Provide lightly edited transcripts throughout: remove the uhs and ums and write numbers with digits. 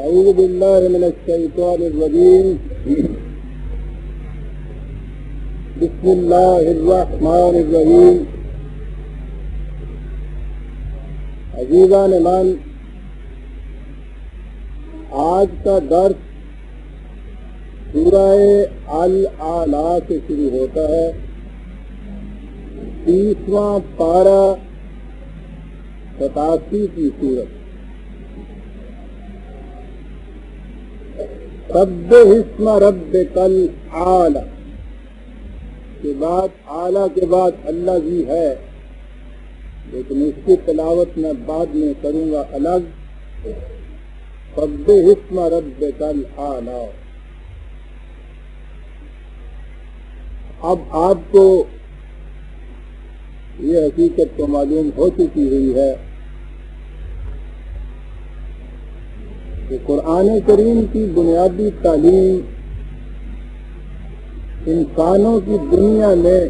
أعوذ بالله من الشيطان الرجيم. بسم الله الرحمن الرحیم. عزیزان من، آج کا درس سورہ الاعلیٰ سے شروع ہوتا ہے. 30واں پارہ 87 کی سورت. سبح اسم ربک الاعلیٰ کے بعد اعلیٰ کے بعد اللہ بھی ہے، لیکن اس کی تلاوت میں بعد میں کروں گا الگ. سبح اسم ربک الاعلیٰ. اب آپ کو یہ حقیقت تو معلوم ہو چکی ہوئی ہے کہ قرآن کریم کی بنیادی تعلیم انسانوں کی دنیا میں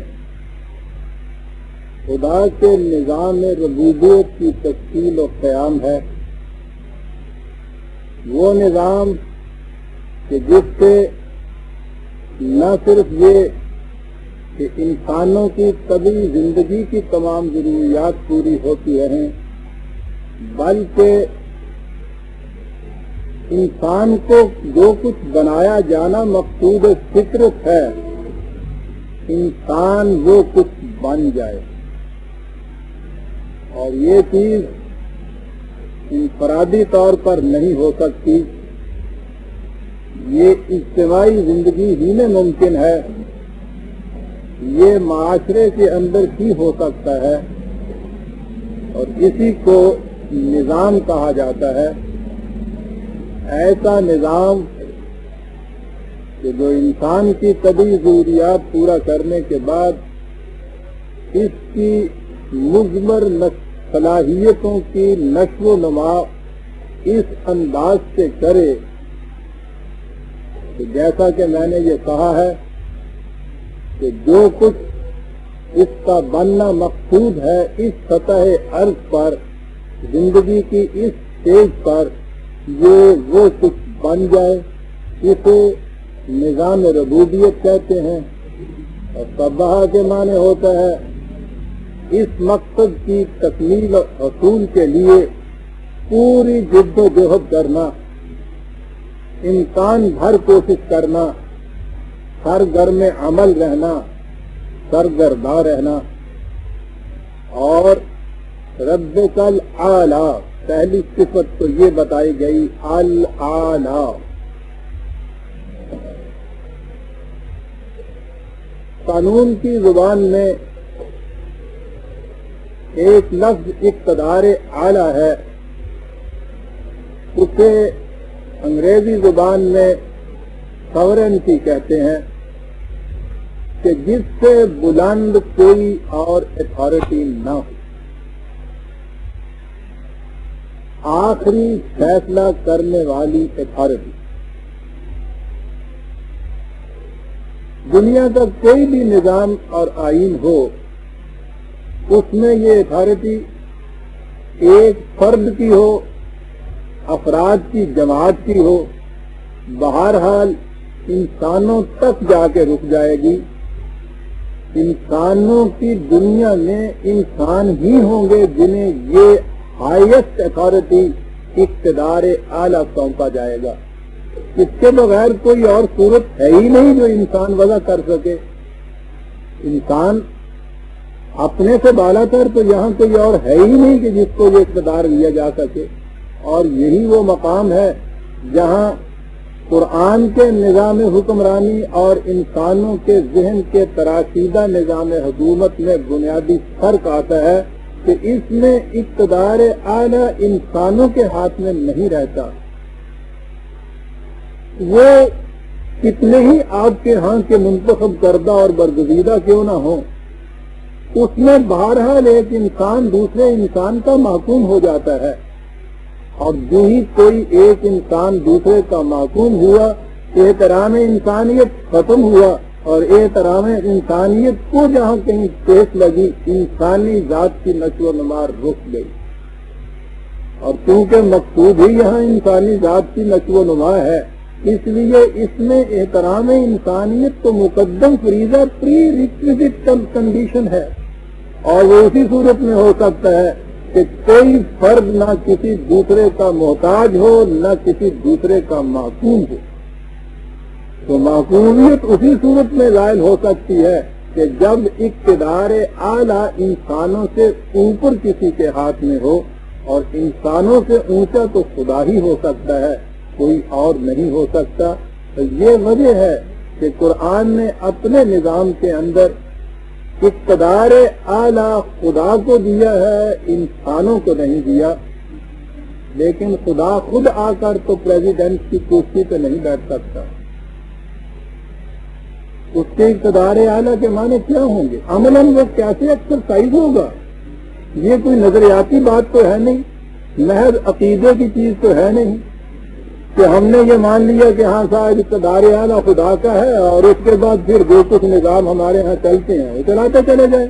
خدا کے نظام ربوبیت کی تشکیل و قیام ہے. وہ نظام کہ جس سے نہ صرف یہ کہ انسانوں کی طبعی زندگی کی تمام ضروریات پوری ہوتی رہیں، بلکہ انسان کو جو کچھ بنایا جانا مقصود فطرت ہے، انسان وہ کچھ بن جائے. اور یہ چیز انفرادی طور پر نہیں ہو سکتی، یہ اجتماعی زندگی ہی میں ممکن ہے، یہ معاشرے کے اندر ہی ہو سکتا ہے، اور اسی کو نظام کہا جاتا ہے. ایسا نظام کہ جو انسان کی طبعی ضروریات پورا کرنے کے بعد اس کی مثمر صلاحیتوں کی نشو و نما اس انداز سے کرے کہ جیسا کہ میں نے یہ کہا ہے کہ جو کچھ اس کا بننا مقصود ہے اس سطح ارض پر، زندگی کی اس سٹیج پر، یہ وہ کچھ بن جائے. اسے نظام ربوبیت کہتے ہیں. اور سبح کے معنی ہوتا ہے اس مقصد کی تکمیل اور حصول کے لیے پوری جد و جہد کرنا، امکان بھر کوشش کرنا، سرگرم عمل رہنا، سرگرداں رہنا. اور ربک الاعلیٰ پہلی صفت تو یہ بتائی گئی الاعلیٰ. قانون کی زبان میں ایک لفظ اقتدار اعلیٰ ہے، اسے انگریزی زبان میں ساورنٹی کہتے ہیں، کہ جس سے بلند کوئی اور اتھارٹی نہ ہو، آخری فیصلہ کرنے والی اتھارٹی. دنیا کا کوئی بھی نظام اور آئین ہو، اس میں یہ اتھارٹی ایک فرد کی ہو، افراد کی جماعت کی ہو، بہرحال انسانوں تک جا کے رک جائے گی. انسانوں کی دنیا میں انسان ہی ہوں گے جنہیں یہ ہائیسٹ اتھارٹی اقتدار اعلیٰ سونپا جائے گا. اس کے بغیر کوئی اور صورت ہے ہی نہیں جو انسان وضع کر سکے. انسان اپنے سے بالا تر تو یہاں کوئی اور ہے ہی نہیں کہ جس کو یہ اقتدار دیا جا سکے. اور یہی وہ مقام ہے جہاں قرآن کے نظام حکمرانی اور انسانوں کے ذہن کے تراشیدہ نظام حکومت میں بنیادی فرق آتا ہے کہ اس میں اقتدار اعلیٰ انسانوں کے ہاتھ میں نہیں رہتا. وہ کتنے ہی آپ کے ہاں کے منتخب کردہ اور برگزیدہ کیوں نہ ہوں، اس میں بہرحال ایک انسان دوسرے انسان کا محکوم ہو جاتا ہے. اور جو ہی کوئی ایک انسان دوسرے کا محکوم ہوا، احترام انسانیت ختم ہوا، اور احترام انسانیت کو جہاں کہیں ٹھیس لگی، انسانی ذات کی نشو و نما رک گئی. اور چونکہ مقصود ہی یہاں انسانی ذات کی نشو و نما ہے، اس لیے اس میں احترام انسانیت تو مقدم فریضہ پری ریکویزٹ کنڈیشن ہے، اور وہ اسی صورت میں ہو سکتا ہے کہ کوئی فرد نہ کسی دوسرے کا محتاج ہو نہ کسی دوسرے کا معصوم ہو۔ تو معصومیت اسی صورت میں ظاہر ہو سکتی ہے کہ جب اقتدار اعلیٰ انسانوں سے اوپر کسی کے ہاتھ میں ہو، اور انسانوں سے اونچا تو خدا ہی ہو سکتا ہے، کوئی اور نہیں ہو سکتا۔ تو یہ وجہ ہے کہ قرآن نے اپنے نظام کے اندر اقتدار اعلیٰ خدا کو دیا ہے، انسانوں کو نہیں دیا۔ لیکن خدا خود آ کر تو پریزیڈنٹ کی کرسی پہ نہیں بیٹھ سکتا، اس کے اقتدار اعلیٰ کے معنی کیا ہوں گے، عملاً وہ کیسے ایکسرسائز ہوگا؟ یہ کوئی نظریاتی بات تو ہے نہیں، محض عقیدے کی چیز تو ہے نہیں کہ ہم نے یہ مان لیا کہ ہاں صاحب اقتدار اعلیٰ خدا کا ہے، اور اس کے بعد پھر جو کچھ نظام ہمارے ہاں چلتے ہیں وہ چلاتے چلے جائیں۔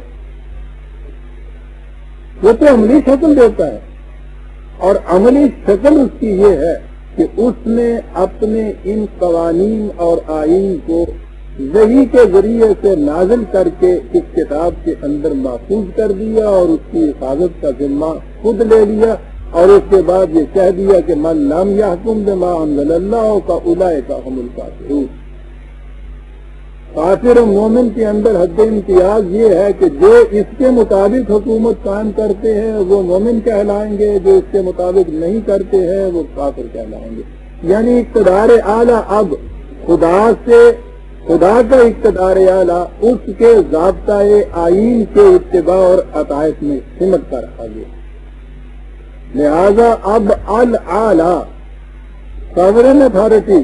وہ تو عملی شکل دیتا ہے، اور عملی شکل اس کی یہ ہے کہ اس نے اپنے ان قوانین اور آئین کو وحی کے ذریعے سے نازل کر کے اس کتاب کے اندر محفوظ کر دیا، اور اس کی حفاظت کا ذمہ خود لے لیا، اور اس کے بعد یہ کہہ دیا کہ من لم یحکم بما انزل اللہ فاولئک هم الکافرون۔ کافر و مومن کے اندر حد امتیاز یہ ہے کہ جو اس کے مطابق حکومت قائم کرتے ہیں وہ مومن کہلائیں گے، جو اس کے مطابق نہیں کرتے ہیں وہ کافر کہلائیں گے۔ یعنی اقتدار اعلیٰ اب خدا کا اقتدار اعلیٰ اس کے ضابطۂ آئین کے اتباع اور عطائف میں سمٹ کر رکھا گیا۔ لہذا اب الاعلیٰ ساورن اتھارٹی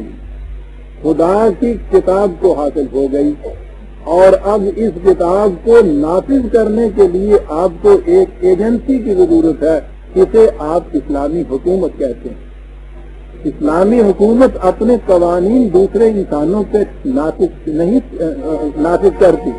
خدا کی کتاب کو حاصل ہو گئی، اور اب اس کتاب کو نافذ کرنے کے لیے آپ کو ایک ایجنسی کی ضرورت ہے، اسے آپ اسلامی حکومت کہتے ہیں۔ اسلامی حکومت اپنے قوانین دوسرے انسانوں پہ نافذ کرتی،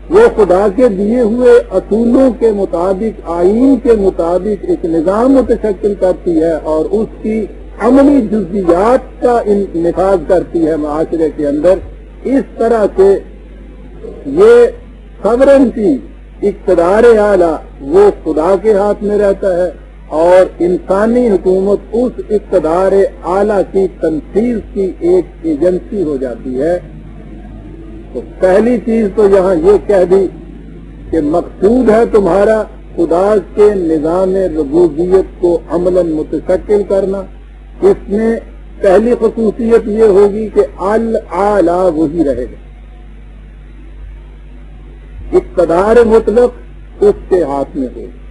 وہ خدا کے دیے ہوئے اصولوں کے مطابق، آئین کے مطابق ایک نظام متشکل کرتی ہے، اور اس کی عملی جزیات کا نفاذ کرتی ہے معاشرے کے اندر۔ اس طرح سے یہ سورنٹی، اقتدار اعلیٰ وہ خدا کے ہاتھ میں رہتا ہے، اور انسانی حکومت اس اقتدار اعلیٰ کی تنفیذ کی ایک ایجنسی ہو جاتی ہے۔ تو پہلی چیز تو یہاں یہ کہہ دی کہ مقصود ہے تمہارا خدا کے نظام ربوبیت کو عملاً متشکل کرنا۔ اس میں پہلی خصوصیت یہ ہوگی کہ الاعلیٰ وہی رہے گا، اقتدار مطلق اس کے ہاتھ میں ہوگا۔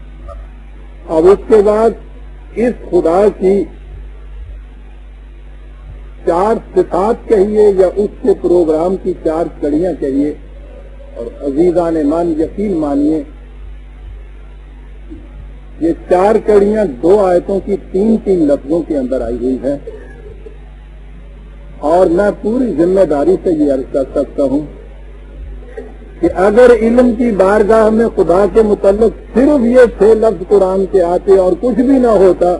اب اس کے بعد اس خدا کی 4 صفات کہیے یا اس کے پروگرام کی 4 کڑیاں کہیے، اور عزیزان مان یقین مانیے یہ 4 کڑیاں 2 آیتوں کی 3 لفظوں کے اندر آئی ہوئی ہیں، اور میں پوری ذمہ داری سے یہ عرض کر سکتا ہوں کہ اگر علم کی بارگاہ میں خدا کے متعلق صرف یہ 6 لفظ قرآن کے آتے اور کچھ بھی نہ ہوتا،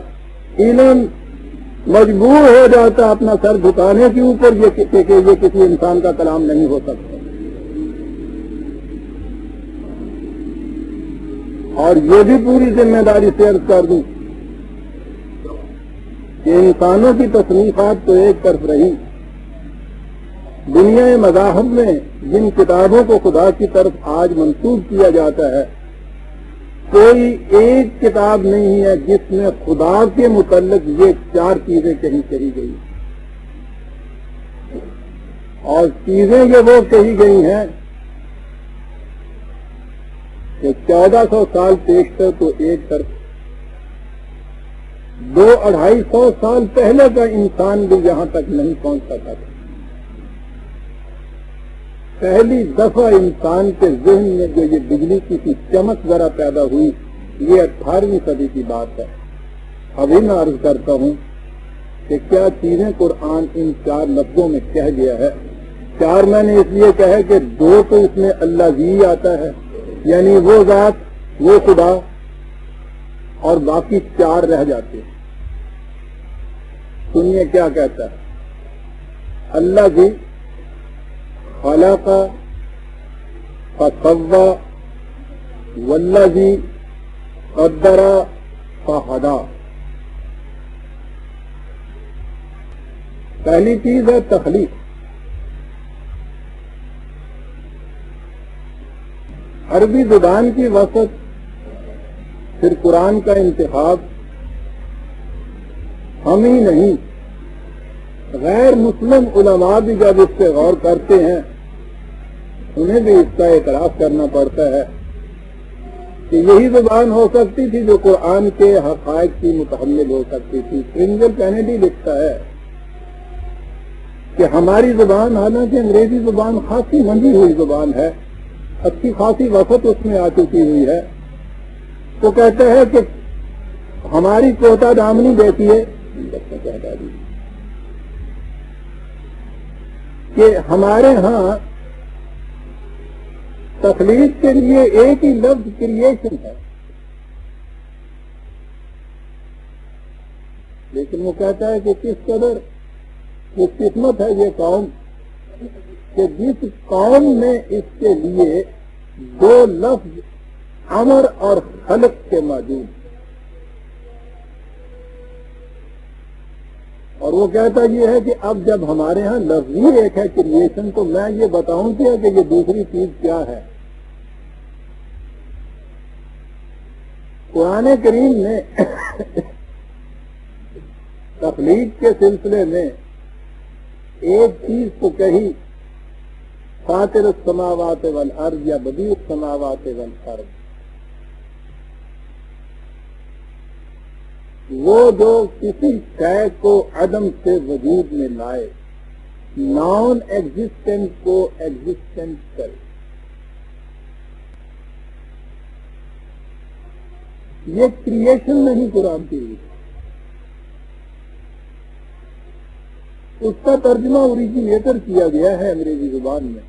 علم مجبور ہو جاتا اپنا سر جھکانے کے اوپر کہ یہ کسی انسان کا کلام نہیں ہو سکتا۔ اور یہ بھی پوری ذمہ داری سے عرض کر دوں کہ انسانوں کی تصنیفات تو ایک طرف رہی، دنیا مذاہب میں جن کتابوں کو خدا کی طرف آج منسوب کیا جاتا ہے، کوئی ایک کتاب نہیں ہے جس میں خدا کے متعلق یہ 4 چیزیں کہیں کہی گئی، اور چیزیں یہ وہ کہی گئی ہیں کہ 1400 سال پیشتر تو ایک طرف، 200-250 سال پہلے کا انسان بھی یہاں تک نہیں پہنچ سکا تھا۔ پہلی دفعہ انسان کے ذہن میں جو یہ بجلی کی سی چمک ذرا پیدا ہوئی، یہ 18ویں صدی کی بات ہے۔ ابھی میں عرض کرتا ہوں کہ کیا چیزیں قرآن ان 4 لفظوں میں کہہ گیا ہے۔ 4 میں نے اس لیے کہا کہ 2 تو اس میں اللہ زی آتا ہے، یعنی وہ ذات، وہ خدا، اور باقی 4 رہ جاتے ہیں. سنیے کیا کہتا ہے. اللہ جی خلق فسوى والذی قدر فہدی. پہلی چیز ہے تخلیق. عربی زبان کی وسعت، پھر قرآن کا انتخاب. ہم ہی نہیں، غیر مسلم علماء بھی جب اس پہ غور کرتے ہیں انہیں بھی اس کا اعتراف کرنا پڑتا ہے کہ یہی زبان ہو سکتی تھی جو قرآن کے حقائق کی متحمل ہو سکتی تھی. پرنسپل کینیڈی لکھتا ہے کہ ہماری زبان، حالانکہ انگریزی زبان خاصی منجی ہوئی زبان ہے، اچھی خاصی وسعت اس میں آ چکی ہوئی ہے، تو کہتے ہیں کہ ہماری کوتا دامنی دیتی ہے کہ ہمارے ہاں تخلیق کے لیے ایک ہی لفظ کریشن ہے، لیکن وہ کہتا ہے کہ کس قدر وہ قسمت ہے یہ قوم کہ جس قوم میں اس کے لیے 2 لفظ امر اور خلق کے موجود. اور وہ کہتا یہ ہے کہ اب جب ہمارے ہاں لفظ ہی ایک ہے کریشن، تو میں یہ بتاؤں کہ یہ دوسری چیز کیا ہے. قرآن کریم نے تخلیق کے سلسلے میں ایک چیز تو کہی، فاطر السماوات والارض یا بدیع السماوات والارض. وہ جو کسی شے کو عدم سے وجود میں لائے، نان ایگزسٹنٹ کو ایگزسٹنٹ کرے. یہ کریشن نہیں قرآن کی. اس کا ترجمہ اوریجینیٹر کیا گیا ہے انگریزی زبان میں.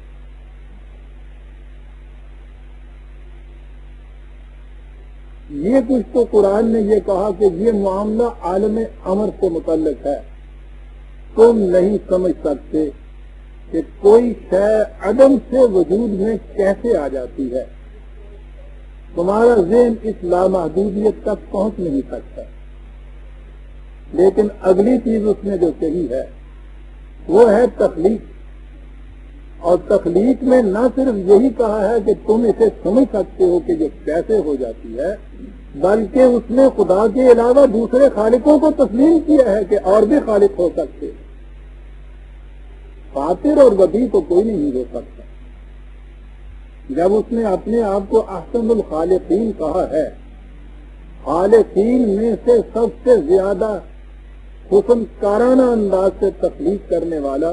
یہ کچھ تو قرآن نے یہ کہا کہ یہ معاملہ عالم امر سے متعلق ہے. تم نہیں سمجھ سکتے کہ کوئی شے عدم سے وجود میں کیسے آ جاتی ہے. تمہارا ذہن اس لامحدودیت تک پہنچ نہیں سکتا. لیکن اگلی چیز اس نے جو کہی ہے وہ ہے تخلیق. اور تخلیق میں نہ صرف یہی کہا ہے کہ تم اسے سمجھ سکتے ہو کہ یہ کیسے ہو جاتی ہے، بلکہ اس نے خدا کے علاوہ دوسرے خالقوں کو تسلیم کیا ہے کہ اور بھی خالق ہو سکتے. فاطر اور بدیع کو کوئی نہیں ہو سکتا. جب اس نے اپنے آپ کو احسن الخالقین کہا ہے، خالقین میں سے سب سے زیادہ حسن کارانہ انداز سے تخلیق کرنے والا،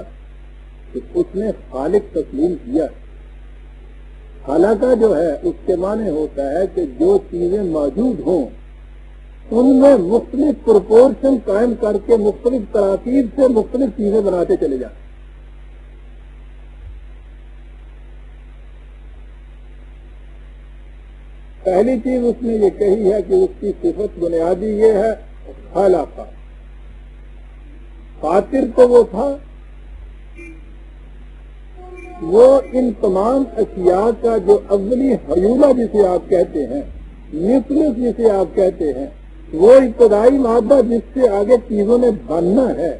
تو اس نے خالق تسلیم کیا. خالقہ جو ہے اس کے معنی ہوتا ہے کہ جو چیزیں موجود ہوں ان میں مختلف پروپورشن قائم کر کے مختلف تراکیب سے مختلف چیزیں بناتے چلے جائیں. پہلی چیز اس نے یہ کہی ہے کہ اس کی صفت بنیادی یہ ہے خالقہ. فاطر تو وہ تھا، وہ ان تمام اشیاء کا جو اولی حیولہ جسے آپ کہتے ہیں، نیوکلس جسے آپ کہتے ہیں، وہ ابتدائی مادہ جس سے آگے چیزوں نے بننا ہے،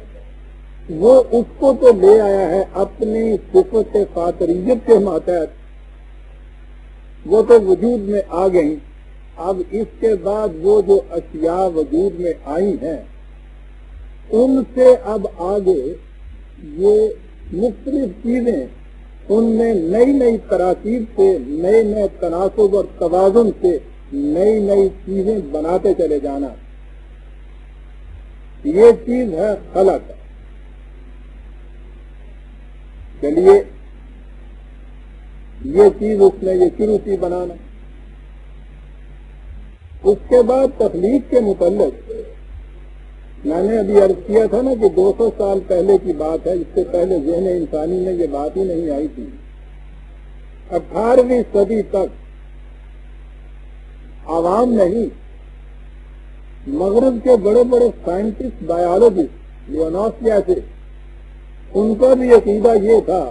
وہ اس کو تو لے آیا ہے اپنی صفت فاطریت کے ماتحت. وہ تو وجود میں آ گئی. اب اس کے بعد وہ جو اشیاء وجود میں آئی ہیں ان سے اب آگے یہ مختلف چیزیں ان میں نئی نئی تراکیب سے، نئے نئے تناسب اور توازن سے نئی نئی چیزیں بناتے چلے جانا، یہ چیز ہے خلق. چلیے یہ چیز اس نے یہ شروع کی بنانا. اس کے بعد تخلیق کے متعلق میں نے ابھی عرض کیا تھا نا کہ 200 سال پہلے کی بات ہے. اس سے پہلے ذہن انسانی میں یہ بات ہی نہیں آئی تھی. 18ویں صدی تک عوام نہیں مغرب کے بڑے بڑے سائنٹسٹ بایولوجسٹ لیوناس جیسے، ان کا بھی عقیدہ یہ تھا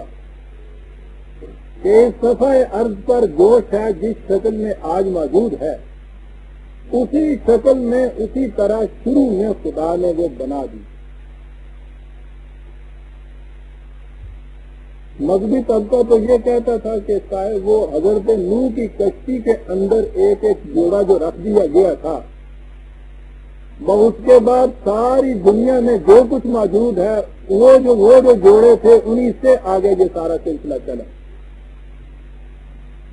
کہ صفحہ ارض پر جو ہے جس شکل میں آج موجود ہے اسی شکل میں اسی طرح شروع میں خدا نے وہ بنا دی. مذہبی طبقہ تو یہ کہتا تھا کہ شاید وہ حضرت نوح کی کشتی کے اندر ایک ایک جوڑا جو رکھ دیا گیا تھا، اس کے بعد ساری دنیا میں جو کچھ موجود ہے وہ جو جوڑے تھے انہی سے آگے یہ سارا سلسلہ چلا.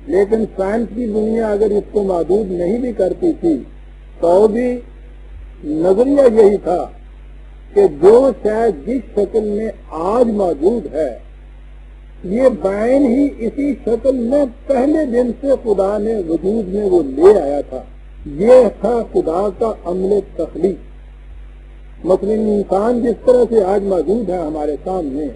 لیکن سائنس کی دنیا اگر اس کو محدود نہیں بھی کرتی تھی تو بھی نظریہ یہی تھا کہ جو شاید جس شکل میں آج موجود ہے یہ بعین ہی اسی شکل میں پہلے دن سے خدا نے وجود میں وہ لے آیا تھا. یہ تھا خدا کا عمل تخلیق. مثلا انسان جس طرح سے آج موجود ہے ہمارے سامنے،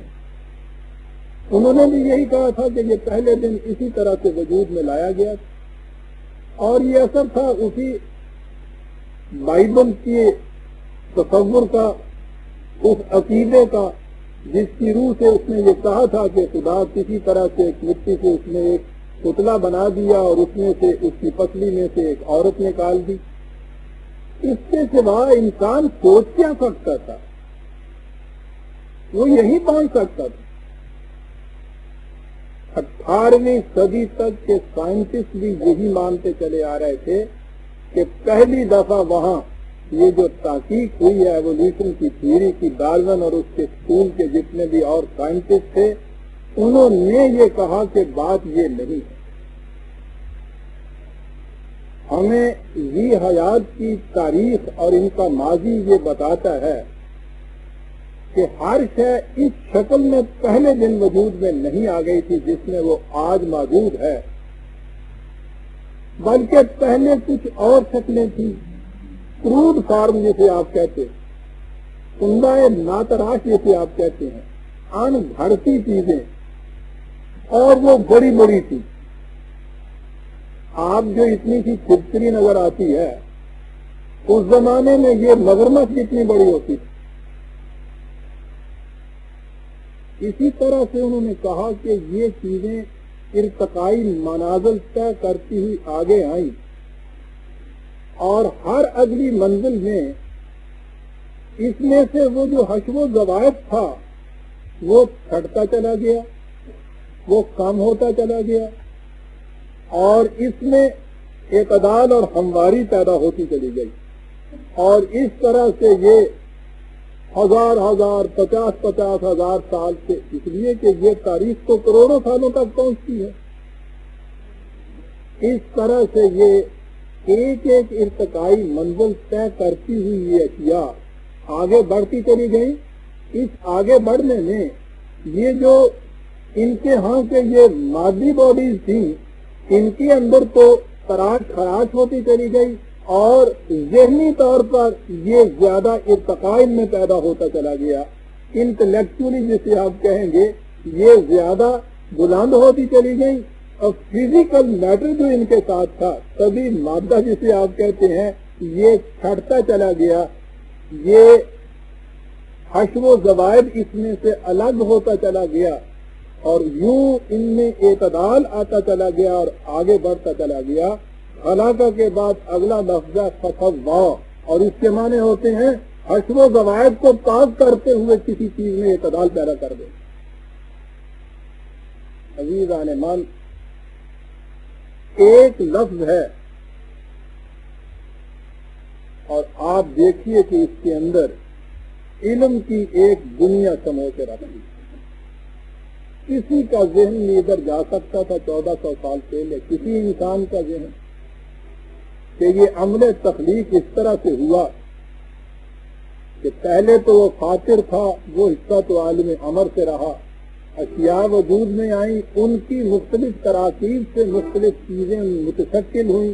انہوں نے بھی یہی کہا تھا کہ یہ پہلے دن اسی طرح سے وجود میں لایا گیا تھا، اور یہ اثر تھا اسی بائبل کے تصور کا، اس عقیدے کا جس کی روح سے اس نے یہ کہا تھا کہ خدا کسی طرح سے ایک مٹی سے اس نے ایک پتلا بنا دیا اور اس میں سے اس کی پسلی میں سے ایک عورت نکال دی. اس کے سوا انسان سوچ کیا سکتا تھا؟ وہ یہی مان سکتا تھا. 18ویں صدی تک کے سائنٹسٹ بھی یہی مانتے چلے آ رہے تھے کہ پہلی دفعہ وہاں یہ جو تحقیق ہوئی ہے ایوولوشن کی تھیوری کی، ڈارون اور اس کے اسکول کے جتنے بھی اور سائنٹسٹ تھے انہوں نے یہ کہا کہ بات یہ نہیں ہے. ہمیں ذی حیات کی تاریخ اور ان کا ماضی یہ بتاتا ہے کہ ہر شے اس شکل میں پہلے دن وجود میں نہیں آ گئی تھی جس میں وہ آج موجود ہے، بلکہ پہلے کچھ اور شکلیں تھیں. کروڈ فارم جسے آپ کہتے، کنڈہ ناتراش جسے آپ کہتے ہیں، ان گھڑتی چیزیں، اور وہ بڑی بڑی تھی. آپ جو اتنی سی چھپکلی نظر آتی ہے اس زمانے میں یہ مگرمچھ جتنی بڑی ہوتی تھی. اسی طرح سے انہوں نے کہا کہ یہ چیزیں ارتقائی منازل طے کرتی ہوئی آگے آئیں اور ہر اگلی منزل میں اس میں سے وہ جو حشو و زوائد تھا وہ چھٹتا چلا گیا، وہ کم ہوتا چلا گیا، اور اس میں اعتدال اور ہمواری پیدا ہوتی چلی گئی. اور اس طرح سے یہ ہزار 50 ہزار سال سے، اس لیے کہ یہ تاریخ تو کروڑوں سالوں تک پہنچتی ہے. اس طرح سے یہ ایک ایک ارتقائی منزل طے کرتی ہوئی یہ اشیاء آگے بڑھتی چلی گئی. اس آگے بڑھنے میں یہ جو ان کے ہاں کے یہ مادی باڈیز تھیں ان کے اندر تو تراش خراش ہوتی چلی گئی، اور ذہنی طور پر یہ زیادہ ارتقاء میں پیدا ہوتا چلا گیا. انٹلیکچولی جسے آپ کہیں گے یہ زیادہ بلند ہوتی چلی گئی، اور فزیکل میٹر جو ان کے ساتھ تھا، طبی مادہ جسے آپ کہتے ہیں، یہ چھٹتا چلا گیا. یہ حشو و زوائد اس میں سے الگ ہوتا چلا گیا، اور یوں ان میں اعتدال آتا چلا گیا اور آگے بڑھتا چلا گیا. خلاقہ کے بعد اگلا لفظ فصوا، اور اس کے معنی ہوتے ہیں حشو و زوائد کو پاک کرتے ہوئے کسی چیز میں اعتدال پیدا کر دے. عزیزان من، ایک لفظ ہے اور آپ دیکھیے کہ اس کے اندر علم کی ایک دنیا سمو کے رکھی. کسی کا ذہن نہیں ادھر جا سکتا تھا 1400 سال پہلے، کسی انسان کا ذہن، کہ یہ عمل تخلیق اس طرح سے ہوا کہ پہلے تو وہ فاطر تھا، وہ حصہ تو عالم امر سے رہا، اشیاء وجود میں آئیں، ان کی مختلف تراکیب سے مختلف چیزیں متشکل ہوئیں.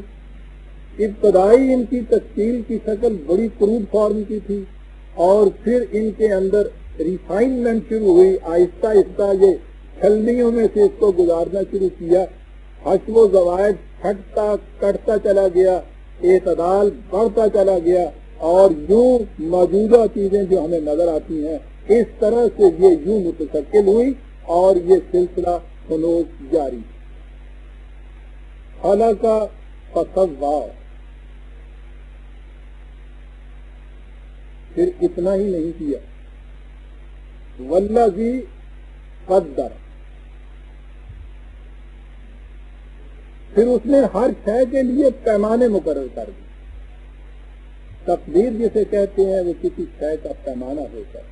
ابتدائی ان کی تشکیل کی شکل بڑی کروڈ فارم کی تھی، اور پھر ان کے اندر ریفائنمنٹ شروع ہوئی. آہستہ آہستہ یہ چھلنیوں میں سے اس کو گزارنا شروع کیا. حشو و زوائد چھٹتا کٹتا چلا گیا، اعتدال بڑھتا چلا گیا، اور یوں موجودہ چیزیں جو ہمیں نظر آتی ہیں اس طرح سے یہ یوں متشکل ہوئی اور یہ سلسلہ خلوص جاری. خلق فسوّا. پھر اتنا ہی نہیں کیا، والذی قدر، پھر اس نے ہر شے کے لیے پیمانے مقرر کر دی. تقدیر جسے کہتے ہیں وہ کسی شے کا پیمانہ ہوتا ہے.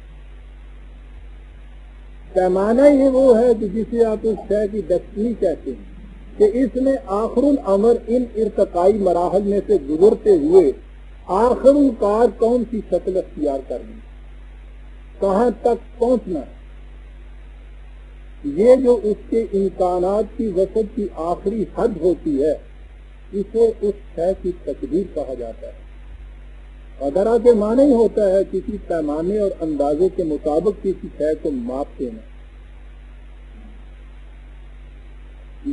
پیمانہ ہی وہ ہے کہ جسے آپ اس شے کی ڈسٹنی کہتے ہیں کہ اس نے آخر الامر ان ارتقائی مراحل میں سے گزرتے ہوئے آخر الکار کون سی شکل اختیار کرنی، کہاں تک پہنچنا ہے. یہ جو اس کے امکانات کی وسعت کی آخری حد ہوتی ہے اسے اس شے کی تقدیر کہا جاتا ہے. قدرہ کے معنی ہی ہوتا ہے کسی پیمانے اور اندازے کے مطابق کسی شے کو ماپ دینا.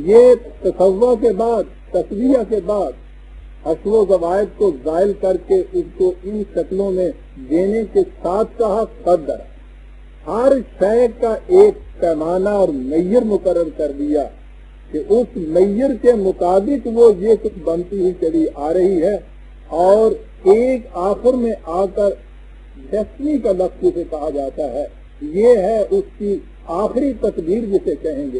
یہ تصوع کے بعد، تصویہ کے بعد حشو و زوائد کو زائل کر کے اس کو ان شکلوں میں دینے کے ساتھ کہا قدر. ہر شے کا ایک پیمانہ اور معیار مقرر کر دیا کہ اس معیار کے مطابق وہ یہ کچھ بنتی ہوئی چلی آ رہی ہے، اور ایک آخر میں آ کر ڈسٹنی کا لفظ جسے کہا جاتا ہے یہ ہے اس کی آخری تقدیر جسے کہیں گے.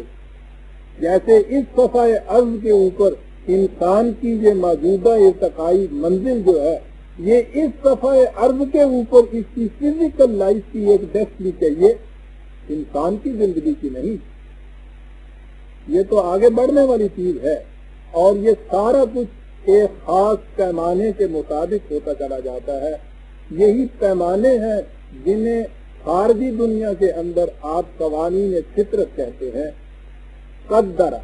جیسے اس صفحہ عرض کے اوپر انسان کی یہ موجودہ ارتقائی منزل جو ہے یہ اس صفحہ عرض کے اوپر اس کی فزیکل لائف کی ایک ڈسٹنی چاہیے، انسان کی زندگی کی نہیں. یہ تو آگے بڑھنے والی چیز ہے اور یہ سارا کچھ ایک خاص پیمانے کے مطابق ہوتا چلا جاتا ہے. یہی پیمانے ہیں جنہیں خارجی دنیا کے اندر آپ قوانین فطرت کہتے ہیں. قدر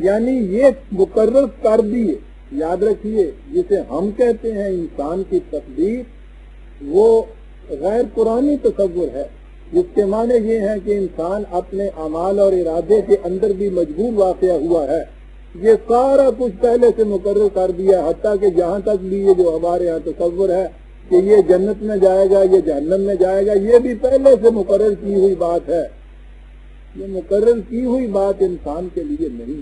یعنی یہ مقرر کر دیے. یاد رکھیے جسے ہم کہتے ہیں انسان کی تقدیر وہ غیر قرآنی تصور ہے، جس کے معنی یہ ہے کہ انسان اپنے اعمال اور ارادے کے اندر بھی مجبور واقع ہوا ہے. یہ سارا کچھ پہلے سے مقرر کر دیا، حتیٰ کہ جہاں تک بھی یہ جو ہمارے یہاں تصور ہے کہ یہ جنت میں جائے گا، یہ جہنم میں جائے گا، یہ بھی پہلے سے مقرر کی ہوئی بات ہے. یہ مقرر کی ہوئی بات انسان کے لیے نہیں.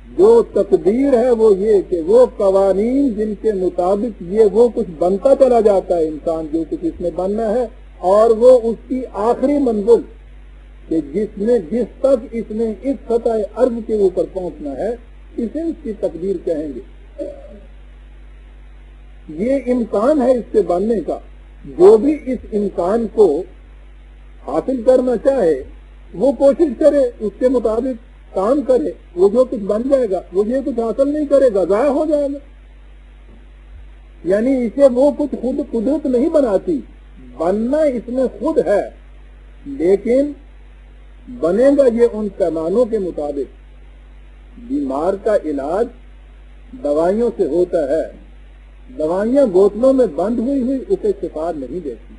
جو تقدیر ہے وہ یہ کہ وہ قوانین جن کے مطابق یہ وہ کچھ بنتا چلا جاتا ہے انسان جو کچھ اس میں بننا ہے، اور وہ اس کی آخری منزل کہ جس تک اس نے اس سطح عرض کے اوپر پہنچنا ہے اسے اس کی تقدیر کہیں گے. یہ امکان ہے اس سے بننے کا. جو بھی اس امکان کو حاصل کرنا چاہے وہ کوشش کرے، اس کے مطابق کام کرے، وہ جو کچھ بن جائے گا. وہ یہ کچھ حاصل نہیں کرے گا ضائع ہو جائے گا. یعنی اسے وہ کچھ خود قدرت نہیں بناتی، بننا اس میں خود ہے، لیکن بنے گا یہ ان پیمانوں کے مطابق. بیمار کا علاج دوائیوں سے ہوتا ہے. دوائیاں بوتلوں میں بند ہوئی اسے شفا نہیں دیتی.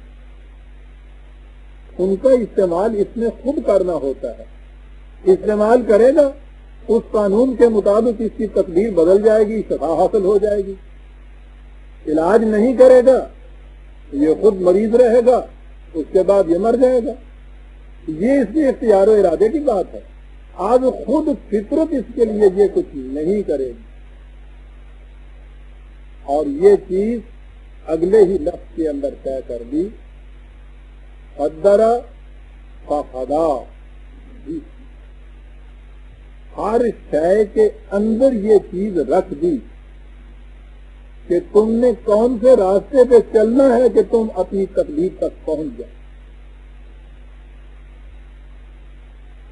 ان کا استعمال اس میں خود کرنا ہوتا ہے. استعمال کرے گا اس قانون کے مطابق اس کی تقدیر بدل جائے گی، شفا حاصل ہو جائے گی. علاج نہیں کرے گا یہ خود مریض رہے گا، اس کے بعد یہ مر جائے گا. یہ اس کے اختیار و ارادے کی بات ہے. آج خود فطرت اس کے لیے یہ کچھ نہیں کرے گی. اور یہ چیز اگلے ہی لفظ کے اندر طے کر دی، قدر فقدا. ہر شے کے اندر یہ چیز رکھ دی کہ تم نے کون سے راستے پہ چلنا ہے کہ تم اپنی تقدیر تک پہنچ جاؤ.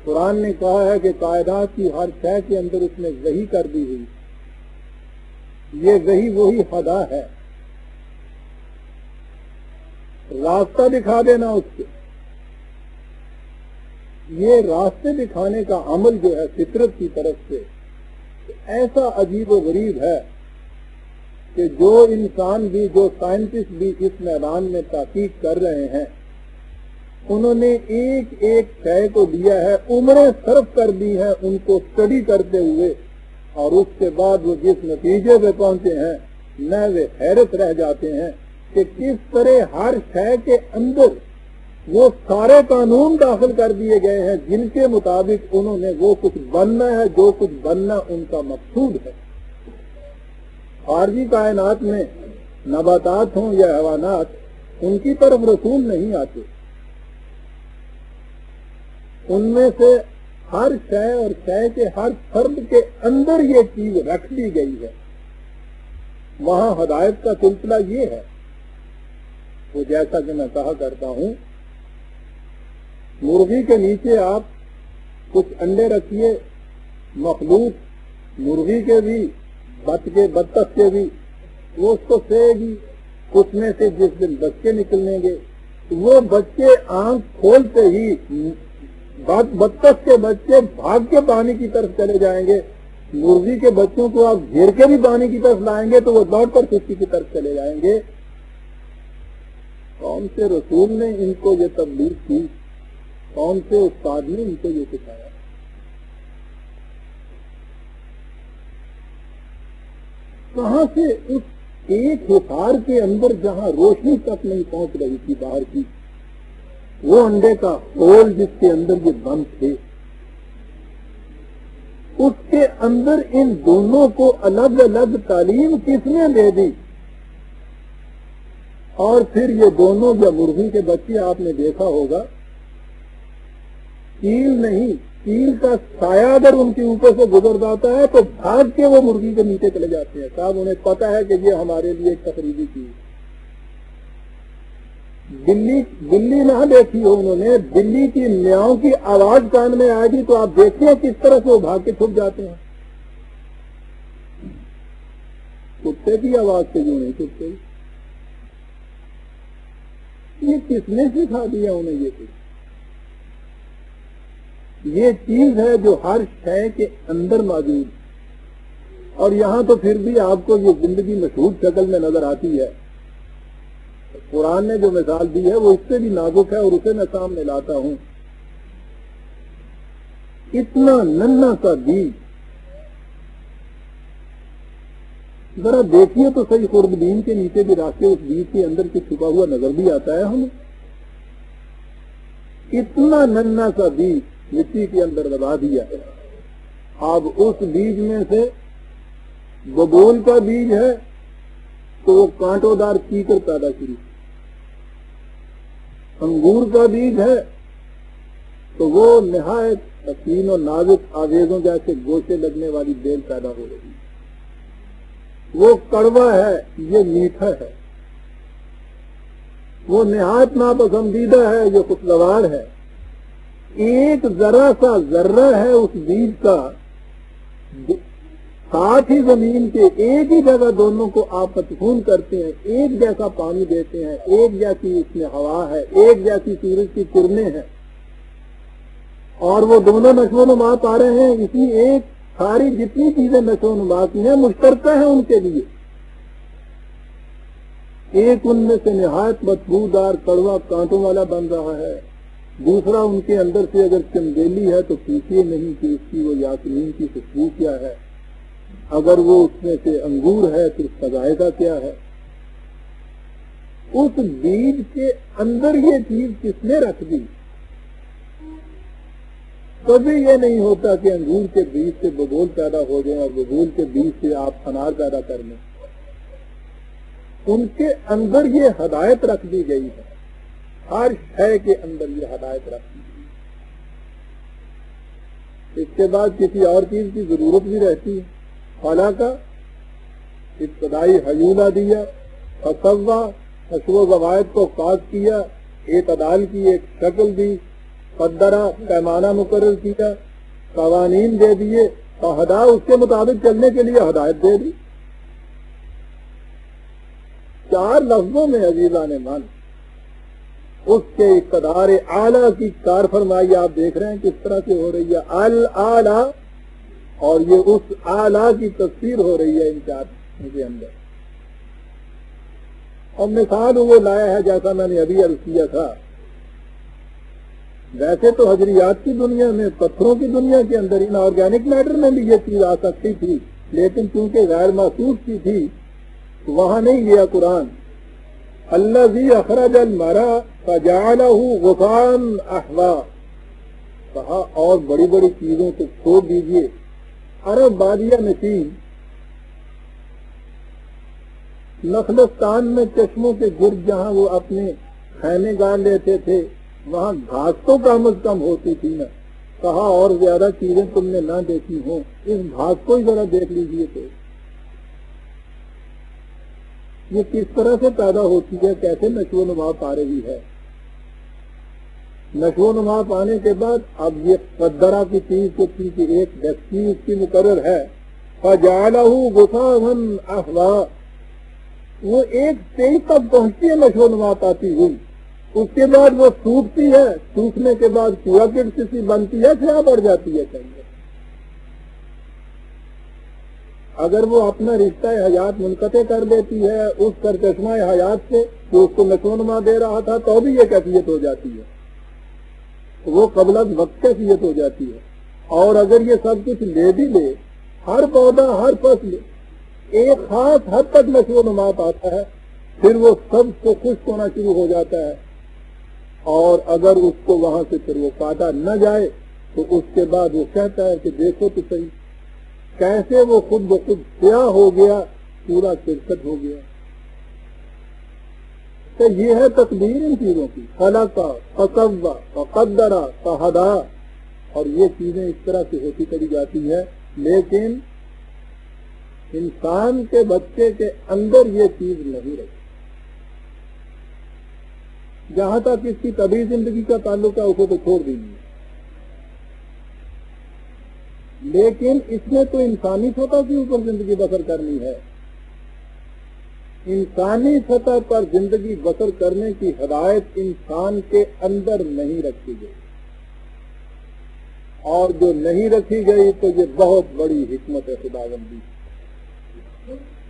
قرآن نے کہا ہے کہ کائنات کی ہر شے کے اندر اس نے وحی کر دی ہوئی. یہ وحی وہی خدا ہے، راستہ دکھا دینا اس کے. یہ راستے دکھانے کا عمل جو ہے فطرت کی طرف سے ایسا عجیب و غریب ہے کہ جو انسان بھی، جو سائنٹسٹ بھی اس میدان میں تحقیق کر رہے ہیں انہوں نے ایک ایک شے کو لیا ہے، عمریں صرف کر دی ہیں ان کو اسٹڈی کرتے ہوئے، اور اس کے بعد وہ جس نتیجے پہ پہنچے ہیں نہ وہ حیرت رہ جاتے ہیں کہ کس طرح ہر شے کے اندر وہ سارے قانون داخل کر دیے گئے ہیں جن کے مطابق انہوں نے وہ کچھ بننا ہے جو کچھ بننا ان کا مقصود ہے. خارجی کائنات میں نباتات ہوں یا حیوانات ان کی طرف رسول نہیں آتے. ان میں سے ہر شے اور شے کے ہر فرد کے اندر یہ چیز رکھ دی گئی ہے. وہاں ہدایت کا سلسلہ یہ ہے. وہ جیسا کہ میں کہا کرتا ہوں مرغی کے نیچے آپ کچھ انڈے رکھیے, مخلوق مرغی کے بھی بطخ کے بھی وہ اس کو سے گی. اس میں سے جس دن بچے نکلیں گے وہ بچے آنکھ کھولتے ہی بطخ کے بچے بھاگ کے پانی کی طرف چلے جائیں گے. مرغی کے بچوں کو آپ گھیر کے بھی پانی کی طرف لائیں گے تو وہ دوڑ کر کشتی کی طرف چلے جائیں گے. کون سے رسول نے ان کو یہ تبلیغ کی؟ کون سے استاد نے ان کو یہ سکھایا؟ کہاں سے اس ایک حصار کے اندر جہاں روشنی تک نہیں پہنچ رہی تھی باہر کی, وہ انڈے کا ہول جس کے اندر یہ بند تھے, اس کے اندر ان دونوں کو الگ الگ تعلیم کس نے دے دی؟ اور پھر یہ دونوں یا مرغی کے بچے آپ نے دیکھا ہوگا کیل نہیں, کیل کا سایہ اگر ان کے اوپر سے گزر جاتا ہے تو بھاگ کے وہ مرغی کے نیچے چلے جاتے ہیں. صاحب انہیں پتا ہے کہ یہ ہمارے لیے ایک تقریبی چیز. بلی نہ دیکھی ہو انہوں نے, بلی کی میاؤں کی آواز کان میں آئے گی تو آپ دیکھتے ہیں کس طرح سے وہ بھاگ کے چھپ جاتے ہیں. کتے کی آواز سے جو نہیں چھپتے. یہ کس نے سکھا دیا انہیں یہ چیز؟ یہ چیز ہے جو ہر شے کے اندر موجود. اور یہاں تو پھر بھی آپ کو یہ زندگی مشہور شکل میں نظر آتی ہے. قرآن نے جو مثال دی ہے وہ اس سے بھی نازک ہے اور اسے میں سامنے لاتا ہوں. اتنا ننھا سا بیج, ذرا دیکھیے تو صحیح خوردبین کے نیچے بھی راستے اس بیج کے اندر سے چھپا ہوا نظر بھی آتا ہے ہمیں. اتنا ننھا سا بیج مٹی کے اندر دبا دیا. اب اس بیج میں سے ببول کا بیج ہے تو وہ کانٹوں دار کیکر پیدا کی. انگور کا بیج ہے تو وہ نہایت حسین و نازک آویزوں جیسے گوشے لگنے والی بیل پیدا ہو رہی. وہ کڑوا ہے, یہ میٹھا ہے. وہ نہایت ناپسندیدہ ہے, یہ خوشگوار ہے. ایک ذرا سا ذرہ ہے اس بیج کا, ساتھ ہی زمین کے ایک ہی جگہ دونوں کو آپ مدفون کرتے ہیں, ایک جیسا پانی دیتے ہیں, ایک جیسی اس میں ہوا ہے, ایک جیسی سورج کی کرنیں ہیں, اور وہ دونوں نشو و نما پا رہے ہیں. اسی ایک ساری جتنی چیزیں نشو و نما کی ہیں مشترکہ ہیں ان کے لیے. ایک ان میں سے نہایت بدبودار کڑوا کانٹوں والا بن رہا ہے, دوسرا ان کے اندر سے اگر چمبیلی ہے تو پوچھیے نہیں کہ اس کی وہ یاسمین کی خوشبو کیا ہے, اگر وہ اس میں سے انگور ہے تو اس کا ذائقہ کیا ہے. اس بیج کے اندر یہ چیز کس نے رکھ دی؟ کبھی یہ نہیں ہوتا کہ انگور کے بیج سے ببول پیدا ہو جائیں اور ببول کے بیج سے آپ انار پیدا کر لیں. ان کے اندر یہ ہدایت رکھ دی گئی ہے, ہر شے کے اندر یہ ہدایت رکھ دی گئی. اس کے بعد کسی اور چیز کی ضرورت بھی رہتی ہے. خلا کا ابتدائی حیولہ دیا, فسوا حشو و ضوابط کو خاص کیا, اعتدال کی ایک شکل دی, قدرہ پیمانہ مقرر کیا, قوانین دے دیے, فہدا اس کے مطابق چلنے کے لیے ہدایت دے دی. 4 لفظوں میں عزیزان من اس کے اقتدار اعلیٰ کی کار فرمائی آپ دیکھ رہے ہیں کس طرح سے ہو رہی ہے. الاعلیٰ, اور یہ اس اعلیٰ کی تفسیر ہو رہی ہے ان 4 کے اندر. اور مثال وہ لایا ہے جیسا میں نے ابھی عرض کیا تھا, ویسے تو حجریات کی دنیا میں، پتھروں کی دنیا کے اندر، ان آرگینک میٹر میں بھی یہ چیز آ سکتی تھی، لیکن چونکہ غیر محسوس کی تھی تو وہاں نہیں گیا قرآن۔ الذی اخرج المرء فجعلہ غثاء احوا، کہا اور بڑی بڑی چیزوں کو چھوڑ دیجیے۔ عرب بادیہ نشین نخلستان میں چشموں کے گرد جہاں وہ اپنے خیمے گاڑ لیتے تھے، وہاں گھاس تو کم از کم ہوتی تھی نا، کہا اور زیادہ چیزیں تم نے نہ دیکھی ہوں، اس گھاس کو ہی ذرا دیکھ لیجیے تو یہ کس طرح سے پیدا ہوتی ہے، کیسے نشو و نما پا رہی ہے۔ نشو و نما پانے کے بعد اب یہ قدرہ کی چیز جو تھی کہ ایک ڈسٹی اس کی مقرر ہے، فجعلہ غثاء احوا، وہ ایک تیز تک پہنچتی ہے نشو و نما پاتی ہوئی، اس کے بعد وہ سوکھتی ہے، سوکھنے کے بعد کوڑا کرسی سی بنتی ہے، پھر بڑھ جاتی ہے چاہیے۔ اگر وہ اپنا رشتہ حیات منقطع کر دیتی ہے اس کر چشمہ حیات سے جو اس کو نشو و نما دے رہا تھا، تو بھی یہ کیفیت ہو جاتی ہے، وہ قبل از وقت کیفیت ہو جاتی ہے۔ اور اگر یہ سب کچھ لے بھی لے، ہر پودا ہر فصل ایک خاص حد تک نشو و نما پاتا ہے، پھر وہ سب کو خشک ہونا شروع ہو جاتا ہے، اور اگر اس کو وہاں سے پھر وہ کاٹا نہ جائے تو اس کے بعد وہ کہتا ہے کہ دیکھو تو صحیح کیسے وہ خود بخود سیاہ ہو گیا، پورا کرکٹ ہو گیا۔ تو یہ ہے تقدیر ان چیزوں کی، خلق فسوى فقدر فہدى، اور یہ چیزیں اس طرح سے ہوتی چلی جاتی ہے، لیکن انسان کے بچے کے اندر یہ چیز نہیں رہتی۔ جہاں تک اس کی طبعی زندگی کا تعلق ہے اسے تو چھوڑ دیجیے، لیکن اس نے تو انسانی سطح کے اوپر زندگی بسر کرنی ہے۔ انسانی سطح پر زندگی بسر کرنے کی ہدایت انسان کے اندر نہیں رکھی گئی، اور جو نہیں رکھی گئی تو یہ بہت بڑی حکمت خداوندی۔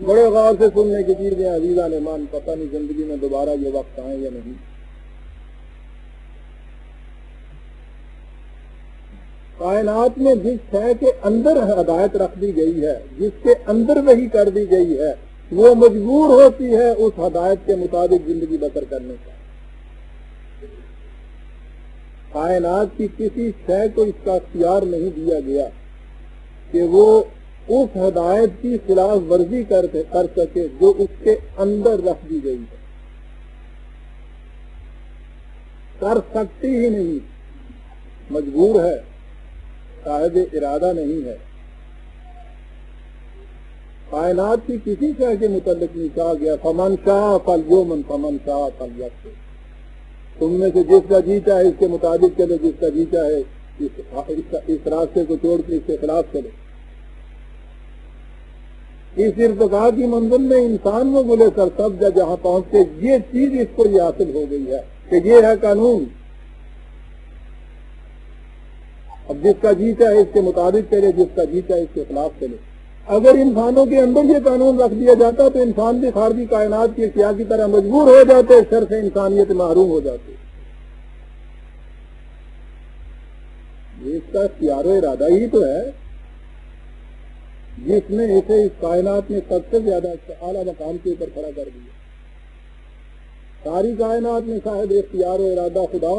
بڑے غور سے سننے کی چیزیں عزیزان ایمان، پتہ نہیں زندگی میں دوبارہ یہ وقت آئیں یا نہیں۔ کائنات میں جس شے کے اندر ہدایت رکھ دی گئی ہے، جس کے اندر وحی کر دی گئی ہے، وہ مجبور ہوتی ہے اس ہدایت کے مطابق زندگی بسر کرنے کا۔ کائنات کی کسی شے کو اس کا اختیار نہیں دیا گیا کہ وہ اس ہدایت کی خلاف ورزی کر سکے جو اس کے اندر رکھ دی گئی ہے، کر سکتی ہی نہیں، مجبور ہے، صاحب ارادہ نہیں ہے۔ کائنات کی کسی شے کے متعلق نہیں کہا گیا فمن شاء فلیؤمن فمن شاء فلیکفر، تم میں سے جس کا جی چاہے اس کے مطابق چلے، جس کا جی چاہے اس راستے کو چھوڑ کے اس کے خلاف چلے۔ اس ارتقاء کی منزل میں انسان وہ گلے سرسبز جہاں پہنچ کے یہ چیز اس کو یہ حاصل ہو گئی ہے کہ یہ ہے قانون، اب جس کا جی چاہے اس کے مطابق چلے، جس کا جی چاہے اس کے خلاف چلے۔ اگر انسانوں کے اندر یہ قانون رکھ دیا جاتا تو انسان بھی خارجی کائنات کی اشیاء کی طرح مجبور ہو جاتے، شر سے انسانیت محروم ہو جاتے۔ اس کا اختیار و ارادہ ہی تو ہے جس نے اسے اس کائنات میں سب سے زیادہ اعلیٰ مقام کے اوپر کھڑا کر دیا۔ ساری کائنات میں صاحب اختیار و ارادہ خدا،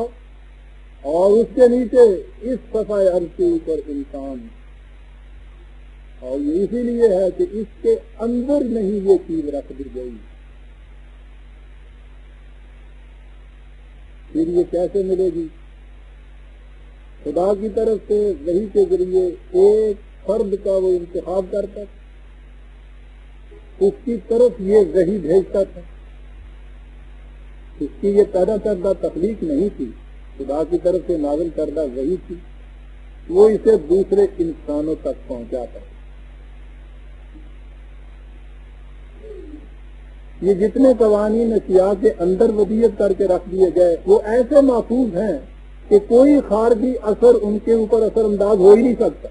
اور اس کے نیچے اس صفحہ عرض کے اوپر انسان، اور یہ اسی لیے ہے کہ اس کے اندر نہیں یہ چیز رکھ دی گئی۔ پھر یہ کیسے ملے گی؟ خدا کی طرف سے وحی کے ذریعے ایک فرد کا وہ انتخاب کرتا، اس کی طرف یہ وحی بھیجتا تھا، اس کی یہ پیدا کردہ تخلیق نہیں تھی، خدا کی طرف سے نازل کردہ وحی تھی، وہ اسے دوسرے انسانوں تک پہنچاتا ہے۔ یہ جتنے قوانین اشیاء کے اندر ودیت کر کے رکھ دیے گئے وہ ایسے محفوظ ہیں کہ کوئی خارجی اثر ان کے اوپر اثر انداز ہو ہی نہیں سکتا۔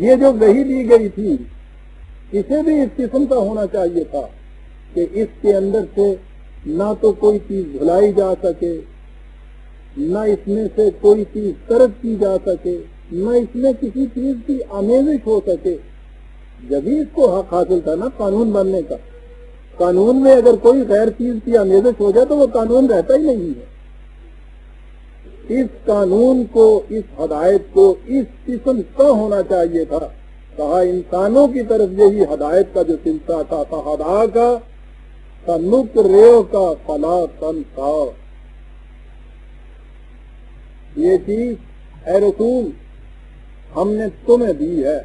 یہ جو وحی دی گئی تھی اسے بھی اس قسم کا ہونا چاہیے تھا کہ اس کے اندر سے نہ تو کوئی چیز بھلائی جا سکے، نہ اس میں سے کوئی چیز ترک کی جا سکے، نہ اس میں کسی چیز کی آمیزش ہو سکے، جبھی اس کو حق حاصل تھا نا قانون بننے کا۔ قانون میں اگر کوئی غیر چیز کی آمیزش ہو جائے تو وہ قانون رہتا ہی نہیں ہے۔ اس قانون کو، اس ہدایت کو اس قسم کا ہونا چاہیے تھا۔ کہا انسانوں کی طرف یہی ہدایت کا جو سلسلہ تھا، فہدا کا تنکریو کا فلا تنسا، یہ چیز اے رسول ہم نے تمہیں دی ہے۔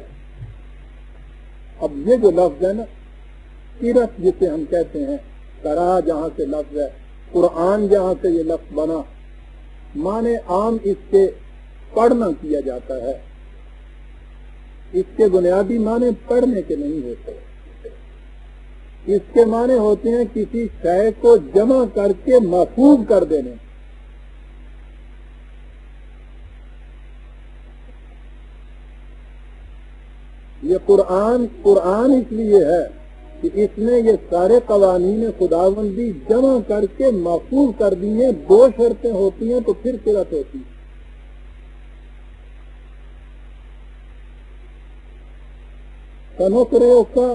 اب یہ جو لفظ ہے نا سیرت جسے ہم کہتے ہیں، کرا جہاں سے لفظ ہے، قرآن جہاں سے یہ لفظ بنا، معنی عام اس کے پڑھنا کیا جاتا ہے، اس کے بنیادی معنی پڑھنے کے نہیں ہوتے، اس کے معنی ہوتے ہیں کسی شے کو جمع کر کے محفوظ کر دینے۔ یہ قرآن اس لیے ہے کہ اس میں یہ سارے قوانین خداوندی جمع کر کے محفوظ کر دی ہیں۔ دو شرطیں ہوتی ہیں تو پھر صورت ہوتی ہے۔ تنکریو کا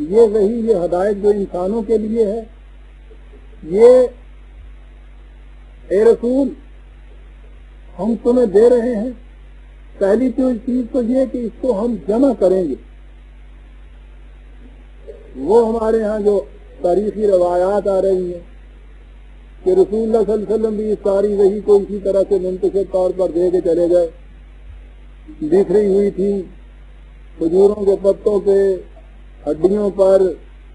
یہ وہی، یہ ہدایت جو انسانوں کے لیے ہے، یہ اے رسول ہم تمہیں دے رہے ہیں۔ پہلی چیز تو یہ کہ اس کو ہم جمع کریں گے۔ وہ ہمارے ہاں جو تاریخی روایات آ رہی ہیں کہ رسول اللہ صلی اللہ علیہ وسلم بھی اس ساری وحی کو اسی طرح سے منتشر طور پر دے کے چلے گئے، بکھری ہوئی تھی کھجوروں کے پتوں پہ، ہڈیوں پر،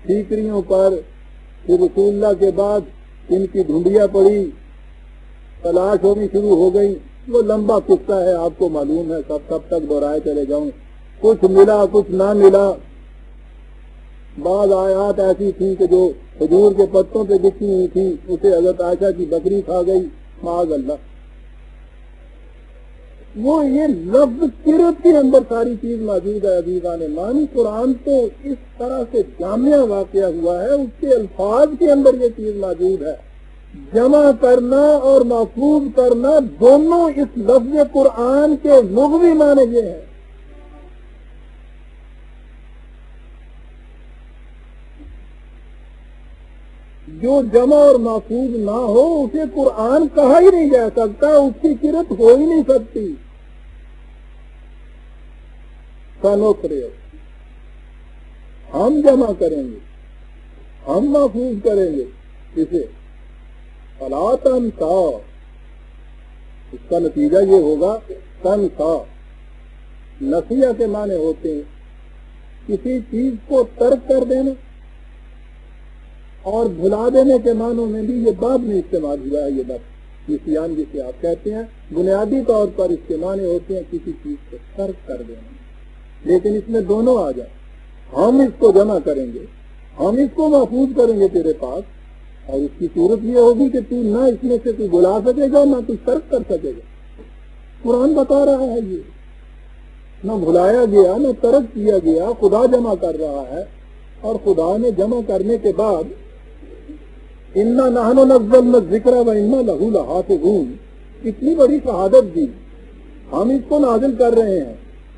ٹھیکریوں پر۔ پھر رسول اللہ کے بعد ان کی ڈھونڈیاں پڑی، تلاش ہونی شروع ہو گئی۔ وہ لمبا قصہ ہے، آپ کو معلوم ہے، سب تک دہرائے چلے جاؤں۔ کچھ ملا، کچھ نہ ملا۔ بعض آیات ایسی تھیں کہ جو کھجور کے پتوں پہ لکھی ہوئی تھی، اسے حضرت عائشہ کی بکری کھا گئی، معاذ اللہ۔ وہ یہ لفظ قرت کے اندر ساری چیز موجود ہے۔ عزیزان مان، قرآن تو اس طرح سے جامع واقعہ ہوا ہے، اس کے الفاظ کے اندر یہ چیز موجود ہے۔ جمع کرنا اور محفوظ کرنا دونوں اس لفظ قرآن کے لغوی معنی یہ ہے۔ جو جمع اور محفوظ نہ ہو اسے قرآن کہا ہی نہیں جا سکتا، اس کی قرت ہو ہی نہیں سکتی۔ تنکریو، ہم جمع کریں گے، ہم محفوظ کریں گے اسے، فلا تنسا، اس کا نتیجہ یہ ہوگا تنسا۔ نسیہ کے معنی ہوتے ہیں کسی چیز کو ترک کر دینا، اور بھلا دینے کے معنوں میں بھی یہ بعد میں استعمال ہوا ہے۔ یہ لفظ نسیان جسے آپ کہتے ہیں، بنیادی طور پر اس کے معنی ہوتے ہیں کسی چیز کو ترک کر دینا، لیکن اس میں دونوں آ جائیں۔ ہم اس کو جمع کریں گے، ہم اس کو محفوظ کریں گے تیرے پاس، اور اس کی صورت یہ ہوگی کہ تو نہ اس میں سے تو بلا سکے گا، نہ تو ترک کر سکے گا۔ قرآن بتا رہا ہے یہ نہ بھلایا گیا نہ ترک کیا گیا، خدا جمع کر رہا ہے، اور خدا نے جمع کرنے کے بعد اِنَّا نَحْنُ نَزَّلْنَا الذِّكْرَ وَإِنَّا لَهُ لَحَافِظُونَ، اتنی بڑی شہادت دی، ہم اس کو نازل کر رہے ہیں،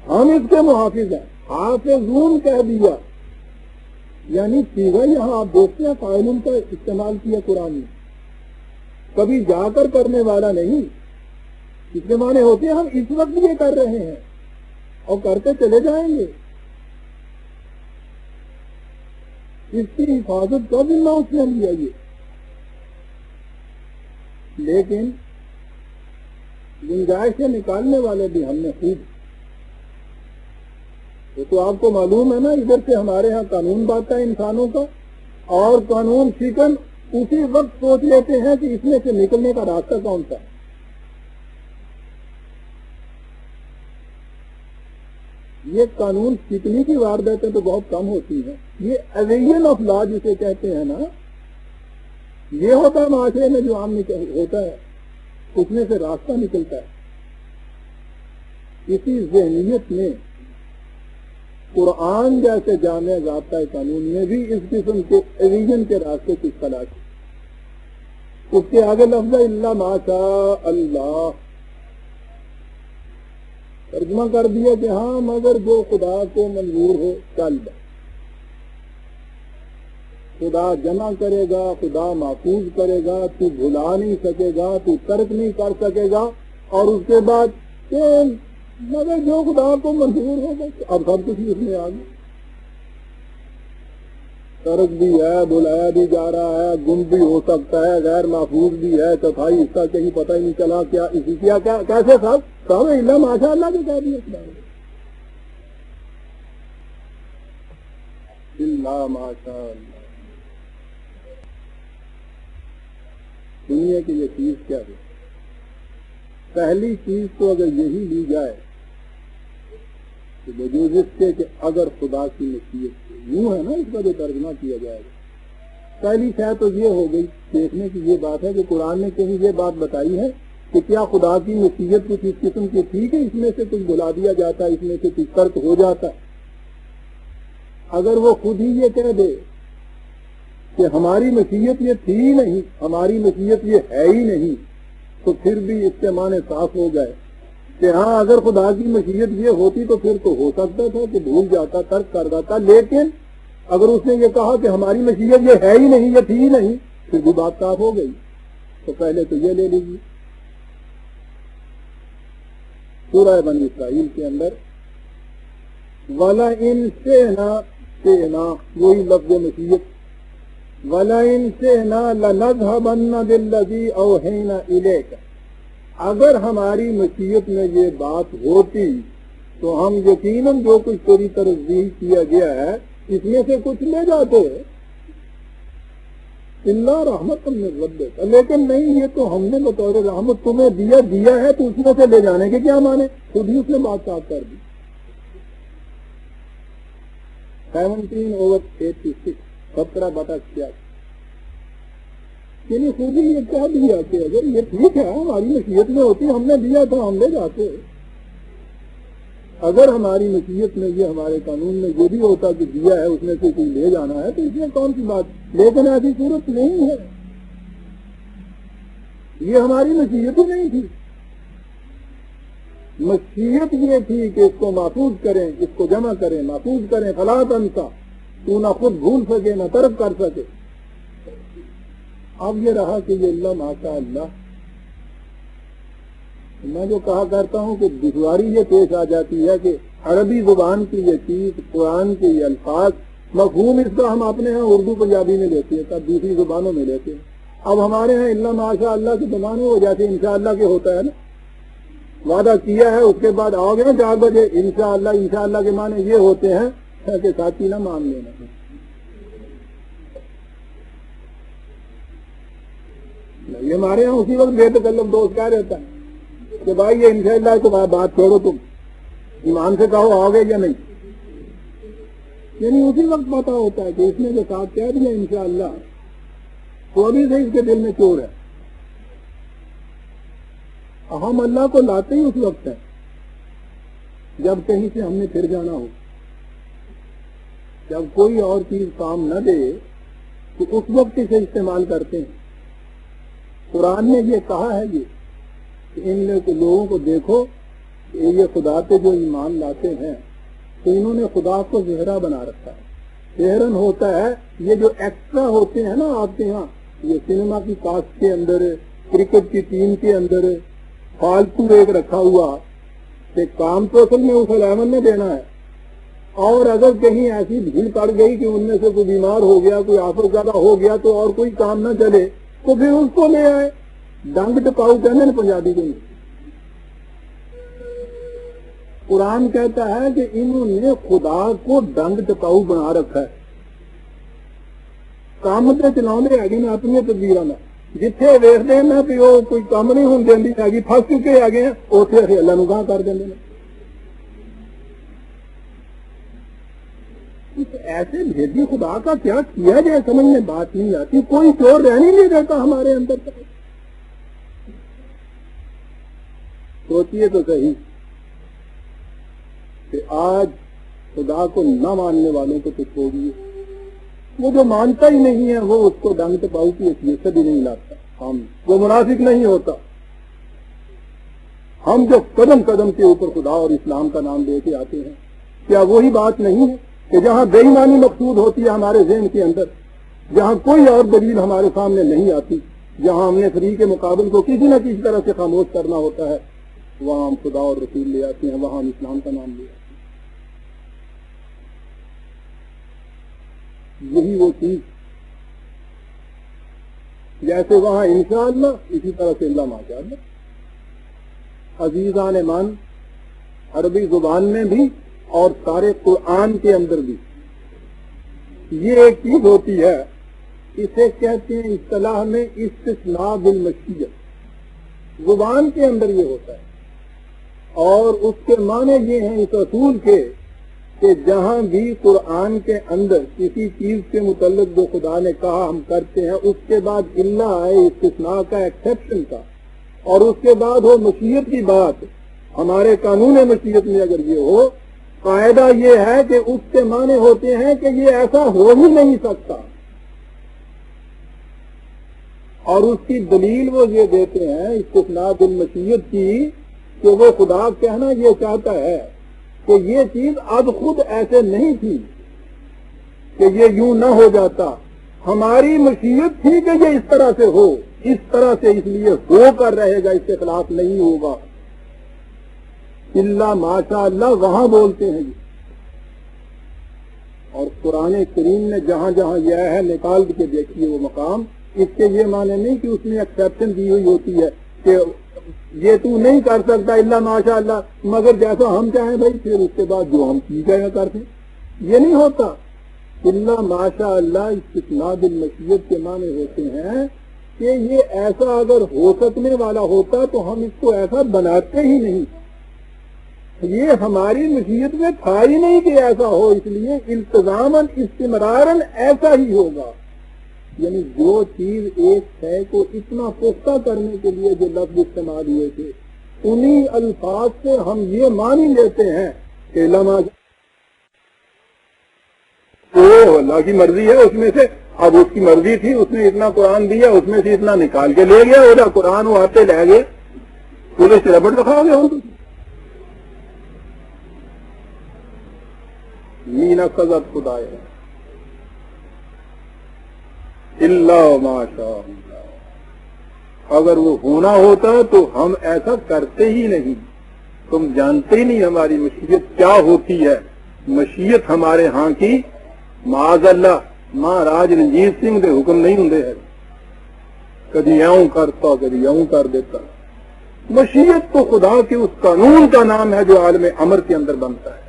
ہم اس کے محافظ ہیں۔ حافظون کہہ دیا، یعنی صیغہ یہاں آپ دیکھتے ہیں فاعلون کا استعمال کیا قرآن میں، کبھی جا کر کرنے والا نہیں۔ اس کے معنی ہوتے ہیں ہم اس وقت یہ کر رہے ہیں اور کرتے چلے جائیں گے۔ اس کی حفاظت کا ذمہ اس نے لیا یہ، لیکن گنجائش سے نکالنے والے بھی ہم نے خود۔ یہ تو آپ کو معلوم ہے نا، ادھر سے ہمارے ہاں قانون بنتا ہے انسانوں کا، اور قانون شکن اسی وقت سوچ لیتے ہیں کہ اس میں سے نکلنے کا راستہ کون سا ہے۔ یہ قانون سیکھنے کی وارداتیں تو بہت کم ہوتی ہیں۔ یہ اویژن آف لا جسے کہتے ہیں نا، یہ ہوتا ہے معاشرے میں جو عام ہوتا ہے، اس میں سے راستہ نکلتا ہے۔ اسی ذہنیت میں قرآن جیسے جامع ضابطۂ قانون میں بھی اس قسم کے اویژن کے راستے کی تلاش اس کے آگے لفظ ہے الا ما شاء اللہ، ترجمہ کر دیا کہ ہاں مگر جو خدا کو منظور ہو چل بس. خدا جمع کرے گا، خدا محفوظ کرے گا، تو بھلا نہیں سکے گا، تو ترک نہیں کر سکے گا. اور اس کے بعد کہ مگر جو خدا کو منظور ہو بس. اب سب کچھ اس میں آ گیا، ترک بھی ہے، بلایا بھی جا رہا ہے، گم بھی ہو سکتا ہے، غیر محفوظ بھی ہے، چوتھائی اس کا کہیں پتہ ہی نہیں چلا کیا اسی کیا کیسے سب اللہ ماشاء اللہ کے کہہ دیا اللہ ماشاء اللہ. سنیے کہ یہ چیز کیا ہے. پہلی چیز تو اگر یہی لی جائے کہ وجود اس کے کہ اگر خدا کی مشیت یوں ہے نا، اس کا جو ترجمہ کیا جائے گا، پہلی شاید تو یہ ہو گئی دیکھنے کی یہ بات ہے کہ قرآن نے کہیں یہ بات بتائی ہے کہ کیا خدا کی مشیت کچھ اس قسم کی تھی کہ اس میں سے کچھ بلا دیا جاتا، اس میں سے کچھ ترک ہو جاتا. اگر وہ خود ہی یہ کہہ دے کہ ہماری مشیت یہ تھی ہی نہیں، ہماری مشیت یہ ہے ہی نہیں، تو پھر بھی اس کے معنی صاف ہو گئے کہ ہاں اگر خدا کی مشیت یہ ہوتی تو پھر تو ہو سکتا تھا کہ بھول جاتا، ترک کر دیتا. لیکن اگر اس نے یہ کہا کہ ہماری مشیت یہ ہے ہی نہیں، یہ تھی ہی نہیں، پھر بھی بات صاف ہو گئی. تو پہلے تو یہ لے لیجیے سورہ بنی اسرائیل کے اندر وَلَئِن شِئْنَا وہی لفظ مشیت، وَلَئِن شِئْنَا لَنَذْهَبَنَّ بِالَّذِي أَوْحَيْنَا إِلَيْكَ. اگر ہماری مشیت میں یہ بات ہوتی تو ہم یقیناً جو کچھ تیری طرف ذکر کیا گیا ہے اس میں سے کچھ لے جاتے اللہ رحمت من ربک. لیکن نہیں، یہ تو ہم نے بطور رحمت تمہیں دیا ہے تو اس میں سے لے جانے کے کیا مانے؟ خود ہی اس نے بات صاف کر دی. 17/86 17/86 یعنی خود ہی یہ کہہ دیا کہ اگر یہ ٹھیک ہے ہماری مشیت میں ہوتی ہم نے دیا تو ہم لے جاتے. اگر ہماری مشیت میں یہ ہمارے قانون میں یہ بھی ہوتا کہ دیا ہے اس میں سے کوئی لے جانا ہے تو اس میں کون سی بات. لیکن ایسی صورت نہیں ہے، یہ ہماری مشیت ہی نہیں تھی. مشیت یہ تھی کہ اس کو محفوظ کریں، اس کو جمع کریں، محفوظ کریں. فلا تنسا، تو نہ خود بھول سکے نہ ترک کر سکے. اب یہ رہا کہ یہ اللہ ماشاء اللہ، میں جو کہا کرتا ہوں کہ دشواری یہ پیش آ جاتی ہے کہ عربی زبان کی یہ چیز، قرآن کے یہ الفاظ، مفہوم اس کا ہم اپنے ہاں اردو پنجابی میں لیتے ہیں، تب دوسری زبانوں میں لیتے ہیں. اب ہمارے ہاں اللہ ماشاء اللہ کے زبانوں ہو جیسے انشاءاللہ کے ہوتا ہے نا، وعدہ کیا ہے اس کے بعد آؤ گے نا 4 بجے انشاءاللہ کے معنی یہ ہوتے ہیں کہ ساتھی نہ مان لینا. یہ ہمارے ہاں اسی وقت بے تکلف دوست کیا رہتا ہے کہ بھائی یہ انشاءاللہ تو بات چھوڑو، تم ایمان سے کہو آؤ گے یا نہیں. یعنی اسی وقت پتا ہوتا ہے کہ اس نے جو ساتھ کہہ دیا انشاءاللہ تو ابھی سے اس کے دل میں چور ہے. ہم اللہ کو لاتے ہی اس وقت ہے جب کہیں سے ہم نے پھر جانا ہو. جب کوئی اور چیز کام نہ دے تو اس وقت اسے استعمال کرتے ہیں. قرآن نے یہ کہا ہے کہ ان لوگوں کو دیکھو کہ یہ خدا پہ جو ایمان لاتے ہیں تو انہوں نے خدا کو زہرا بنا رکھا ہے. زہرن ہوتا ہے یہ جو ایکسٹرا ہوتے ہیں نا آپ کے ہاں، یہ سنیما کی کاسٹ کے اندر، کرکٹ کی ٹیم کے اندر فالتو ایک رکھا ہوا کہ کام تو اصل میں اس 11 نے دینا ہے. اور اگر کہیں ایسی بھیڑ پڑ گئی کہ ان میں سے کوئی بیمار ہو گیا، کوئی آفت زیادہ ہو گیا تو اور کوئی کام نہ چلے تو پھر اس کو لے آئے. ڈنگ ٹپاؤ کہنے نا پنجابی کو. قرآن کہتا ہے کہ انہوں نے خدا کو ڈنگ ٹپاؤ بنا رکھا ہے. کام تے چلاؤندے ہے نا اپنی تدبیراں میں، جتھے ویکھدے ہیں نا کہ وہ کوئی کام نہیں ہون دیندی ہے، پھس چکے ہے گئے اوتھے اسی اللہ نو گاہ کر دیندے نے. ایسے بھیجی خدا کا کیا کیا جائے سمجھ میں بات نہیں آتی. کوئی چور رہنے نہیں دیتا ہمارے اندر تک. سوچئے تو صحیح کہ آج خدا کو نہ ماننے والوں کو تو چھوڑیے، وہ جو مانتا ہی نہیں ہے وہ اس کو ڈنگ پاؤ کی حیثیت سے بھی نہیں لاتا، وہ منافق نہیں ہوتا۔ ہم جو قدم قدم کے اوپر خدا اور اسلام کا نام لے کے آتے ہیں، کیا وہی بات نہیں ہے کہ جہاں بے ایمانی مقصود ہوتی ہے ہمارے ذہن کے اندر، جہاں کوئی اور دلیل ہمارے سامنے نہیں آتی، جہاں ہم نے فریق مقابل کو کسی نہ کسی طرح سے خاموش کرنا ہوتا ہے، وہاں ہم خدا اور رسول لے آتے ہیں، وہاں ہم اسلام کا نام لے آتے ہیں۔ یہی وہ چیز جیسے وہاں انشاءاللہ اسی طرح سے اللہ ماشاءاللہ۔ عزیزان من، عربی زبان میں بھی اور سارے قرآن کے اندر بھی یہ ایک چیز ہوتی ہے، اسے کہتے ہیں اصطلاح میں استثناء بالمشیت۔ زبان کے اندر یہ ہوتا ہے اور اس کے معنی یہ ہیں اس اصول کے کہ جہاں بھی قرآن کے اندر کسی چیز کے متعلق جو خدا نے کہا ہم کرتے ہیں، اس کے بعد اللہ آئے استثناء کا، ایکسیپشن کا، اور اس کے بعد ہو مشیت کی بات، ہمارے قانون مشیت میں اگر یہ ہو، قاعدہ یہ ہے کہ اس کے معنی ہوتے ہیں کہ یہ ایسا ہو ہی نہیں سکتا، اور اس کی دلیل وہ یہ دیتے ہیں استثناء بالمشیت کی کہ وہ خدا کہنا یہ چاہتا ہے کہ یہ چیز اب خود ایسے نہیں تھی کہ یہ یوں نہ ہو جاتا، ہماری مشیت تھی کہ یہ اس طرح سے ہو، اس طرح سے اس لیے ہو کر رہے گا، اس کے خلاف نہیں ہوگا۔ اللہ ماشاء اللہ وہاں بولتے ہیں اور قرآن کریم نے جہاں جہاں یہ ہے نکال کے دیکھیے وہ مقام، اس کے یہ معنی نہیں کہ اس میں ایکسیپشن دی ہوئی ہوتی ہے کہ یہ تو نہیں کر سکتا اللہ ماشاء اللہ مگر جیسا ہم چاہیں بھائی، پھر اس کے بعد جو ہم ٹھیک ہے کرتے، یہ نہیں ہوتا۔ اللہ ماشاء اللہ استثناء بالمشیت کے معنی ہوتے ہیں کہ یہ ایسا اگر ہو سکنے والا ہوتا تو ہم اس کو ایسا بناتے ہی نہیں، یہ ہماری مشیت میں تھا ہی نہیں کہ ایسا ہو، اس لیے التزاماً استمراراً ایسا ہی ہوگا۔ یعنی جو چیز ایک ہے کو اتنا پختہ کرنے کے لیے جو لفظ استعمال ہوئے تھے، انہی الفاظ سے ہم یہ مانی لیتے ہیں کہ لما اللہ کی مرضی ہے، اس میں سے اب اس کی مرضی تھی، اس نے اتنا قرآن دیا، اس میں سے اتنا نکال کے لے گیا، وہ قرآن وہ آتے لے گئے، پولیس سے ربڑ دکھاؤ گے ہم مینا قضت خدا اللہ ماشاء اللہ۔ اگر وہ ہونا ہوتا تو ہم ایسا کرتے ہی نہیں، تم جانتے ہی نہیں ہماری مشیت کیا ہوتی ہے۔ مشیت ہمارے ہاں کی معاذ اللہ مہاراج رنجیت سنگھ دے حکم نہیں ہوں ہے، کبھی یوں کرتا کبھی یوں کر دیتا۔ مشیت تو خدا کے اس قانون کا نام ہے جو عالم امر کے اندر بنتا ہے،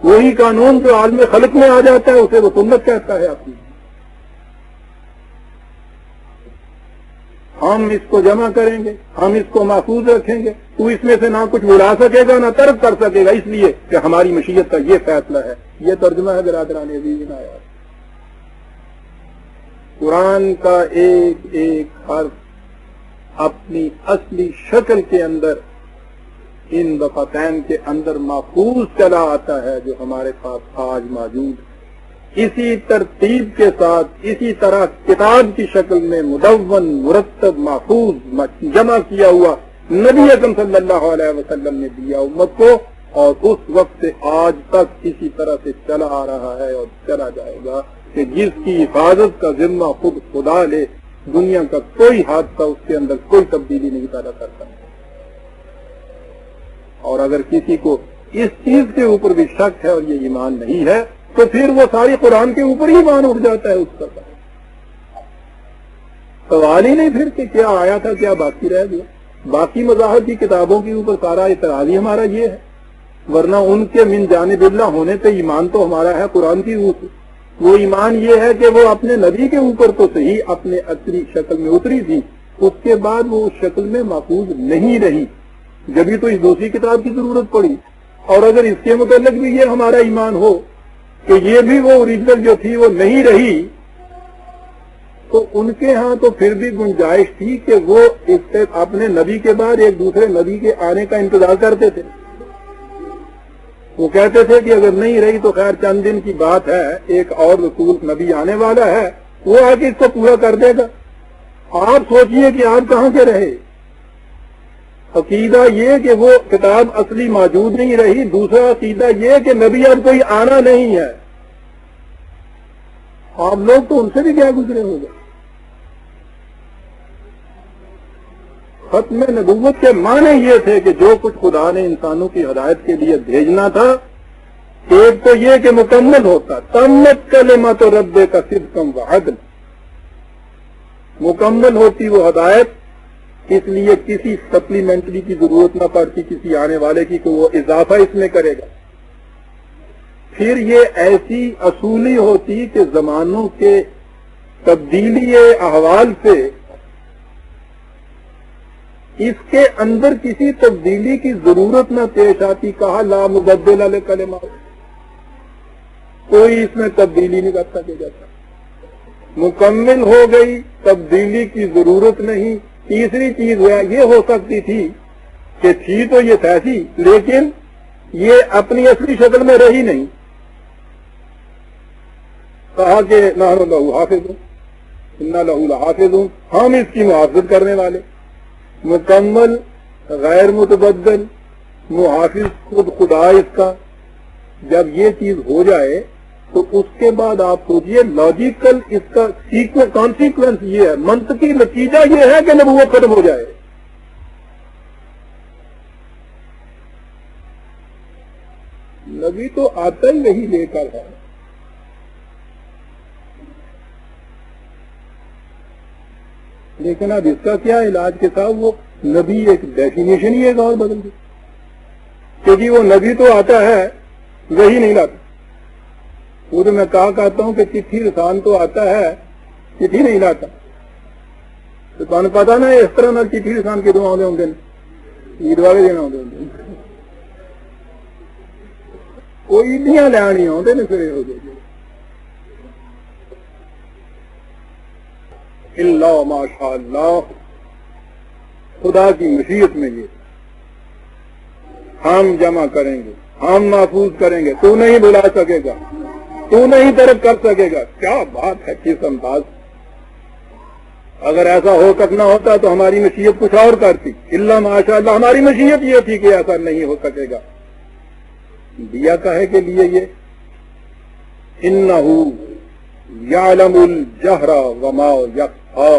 وہی قانون جو عالم خلق میں آ جاتا ہے اسے وہ سنت کہتا ہے اپنی۔ ہم اس کو جمع کریں گے، ہم اس کو محفوظ رکھیں گے، تو اس میں سے نہ کچھ اڑا سکے گا نہ ترک کر سکے گا، اس لیے کہ ہماری مشیت کا یہ فیصلہ ہے۔ یہ ترجمہ ہے برادران عزیز آیات۔ قرآن کا ایک ایک حرف اپنی اصلی شکل کے اندر ان دفعتین کے اندر محفوظ چلا آتا ہے جو ہمارے پاس آج موجود ہے، اسی ترتیب کے ساتھ اسی طرح کتاب کی شکل میں مدون مرتب محفوظ جمع کیا ہوا نبی اکرم صلی اللہ علیہ وسلم نے دیا امت کو، اور اس وقت سے آج تک اسی طرح سے چلا آ رہا ہے اور چلا جائے گا کہ جس کی حفاظت کا ذمہ خود خدا لے، دنیا کا کوئی حادثہ اس کے اندر کوئی تبدیلی نہیں پیدا کرتا۔ اور اگر کسی کو اس چیز کے اوپر بھی شک ہے اور یہ ایمان نہیں ہے تو پھر وہ ساری قرآن کے اوپر ہی ایمان اٹھ جاتا ہے اس کا۔ سوال ہی نہیں پھر کہ کیا آیا تھا کیا باقی رہ گیا۔ باقی مذاہب کی کتابوں کے اوپر سارا اعتراض ہی ہمارا یہ ہے، ورنہ ان کے من جانب اللہ ہونے پہ ایمان تو ہمارا ہے قرآن کی روح سے۔ وہ ایمان یہ ہے کہ وہ اپنے نبی کے اوپر تو صحیح اپنے اصلی شکل میں اتری تھی، اس کے بعد وہ اس شکل میں محفوظ نہیں رہی، جبھی تو اس دوسری کتاب کی ضرورت پڑی۔ اور اگر اس کے متعلق بھی یہ ہمارا ایمان ہو کہ یہ بھی وہ اوریجنل جو تھی وہ نہیں رہی، تو ان کے ہاں تو پھر بھی گنجائش تھی کہ وہ اس سے اپنے نبی کے بعد ایک دوسرے نبی کے آنے کا انتظار کرتے تھے۔ وہ کہتے تھے کہ اگر نہیں رہی تو خیر چند دن کی بات ہے، ایک اور رسول نبی آنے والا ہے، وہ آ کے اس کو پورا کر دے گا۔ آپ سوچئے کہ آپ کہاں کے رہے؟ عقیدہ یہ کہ وہ کتاب اصلی موجود نہیں رہی، دوسرا عقیدہ یہ کہ نبی اب کوئی آنا نہیں ہے۔ آپ لوگ تو ان سے بھی کیا گزرے ہو گئے۔ ختم نبوت کے معنی یہ تھے کہ جو کچھ خدا نے انسانوں کی ہدایت کے لیے بھیجنا تھا، ایک تو یہ کہ مکمل ہوتا، تمت کلمۃ ربک صدقا وعدلا، مکمل ہوتی وہ ہدایت، اس لیے کسی سپلیمنٹری کی ضرورت نہ پڑتی کسی آنے والے کی کہ وہ اضافہ اس میں کرے گا۔ پھر یہ ایسی اصولی ہوتی کہ زمانوں کے تبدیلی احوال سے اس کے اندر کسی تبدیلی کی ضرورت نہ پیش آتی۔ کہا لا مبدل لکلمات، کوئی اس میں تبدیلی نہیں کر سکے گا، مکمل ہو گئی، تبدیلی کی ضرورت نہیں۔ تیسری چیز یہ ہو سکتی تھی کہ تھی تو یہ تھی لیکن یہ اپنی اصلی شکل میں رہی نہیں۔ کہا کہ نحن لہ حافظون انا لہ لحافظون، ہم اس کی محافظت کرنے والے، مکمل غیر متبدل محافظ خود خدا اس کا۔ جب یہ چیز ہو جائے تو اس کے بعد آپ سوچئے لاجیکل اس کا کانسیکوینس یہ ہے، منطقی نتیجہ یہ ہے کہ نبوت ختم ہو جائے۔ نبی تو آتا ہی وہی لے کر ہے، لیکن اب اس کا کیا علاج کے ساتھ وہ نبی ایک ڈیفینیشن ہی ایک اور بدل دی، کیونکہ وہ نبی تو آتا ہے وہی نہیں لاتا۔ وہ تو میں کہتا ہوں کہ چٹھی رسان تو آتا ہے، چٹھی نہیں لاتا۔ تو تمہیں پتا نا اس طرح نہ چٹھی رسان کے دعا ہوں عید والے دن آتے ہوں کوئی عیدیاں لینی آتے نے پھر ہو جائے اللہ ماشاء اللہ، خدا کی مشیت میں یہ ہم جمع کریں گے، ہم محفوظ کریں گے، تو نہیں بلا سکے گا، تو نہیں ترک کر سکے گا۔ کیا بات ہے، کس انداز! اگر ایسا ہو سکنا ہوتا تو ہماری مشیت کچھ اور کرتی، اللہ ماشاء اللہ ہماری مشیت یہ تھی کہ ایسا نہیں ہو سکے گا۔ دیا کہے کے لیے یہ انہو یعلم الجہر وما یخفی،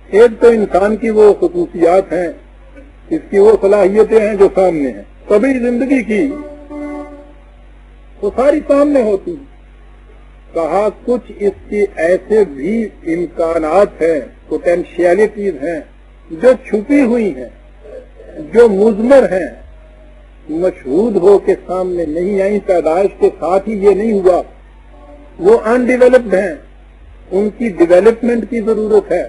ایک تو انسان کی وہ خصوصیات ہیں، اس کی وہ صلاحیتیں ہیں جو سامنے ہیں، کبھی زندگی کی وہ ساری سامنے ہوتی۔ کہا کچھ اس کی ایسے بھی امکانات ہیں، پوٹینشیلٹیز ہیں جو چھپی ہوئی ہیں، جو مضمر ہیں، مشہود ہو کے سامنے نہیں آئی، پیدائش کے ساتھ ہی یہ نہیں ہوا، وہ ان ڈیولپڈ ہیں، ان کی ڈیولپمنٹ کی ضرورت ہے۔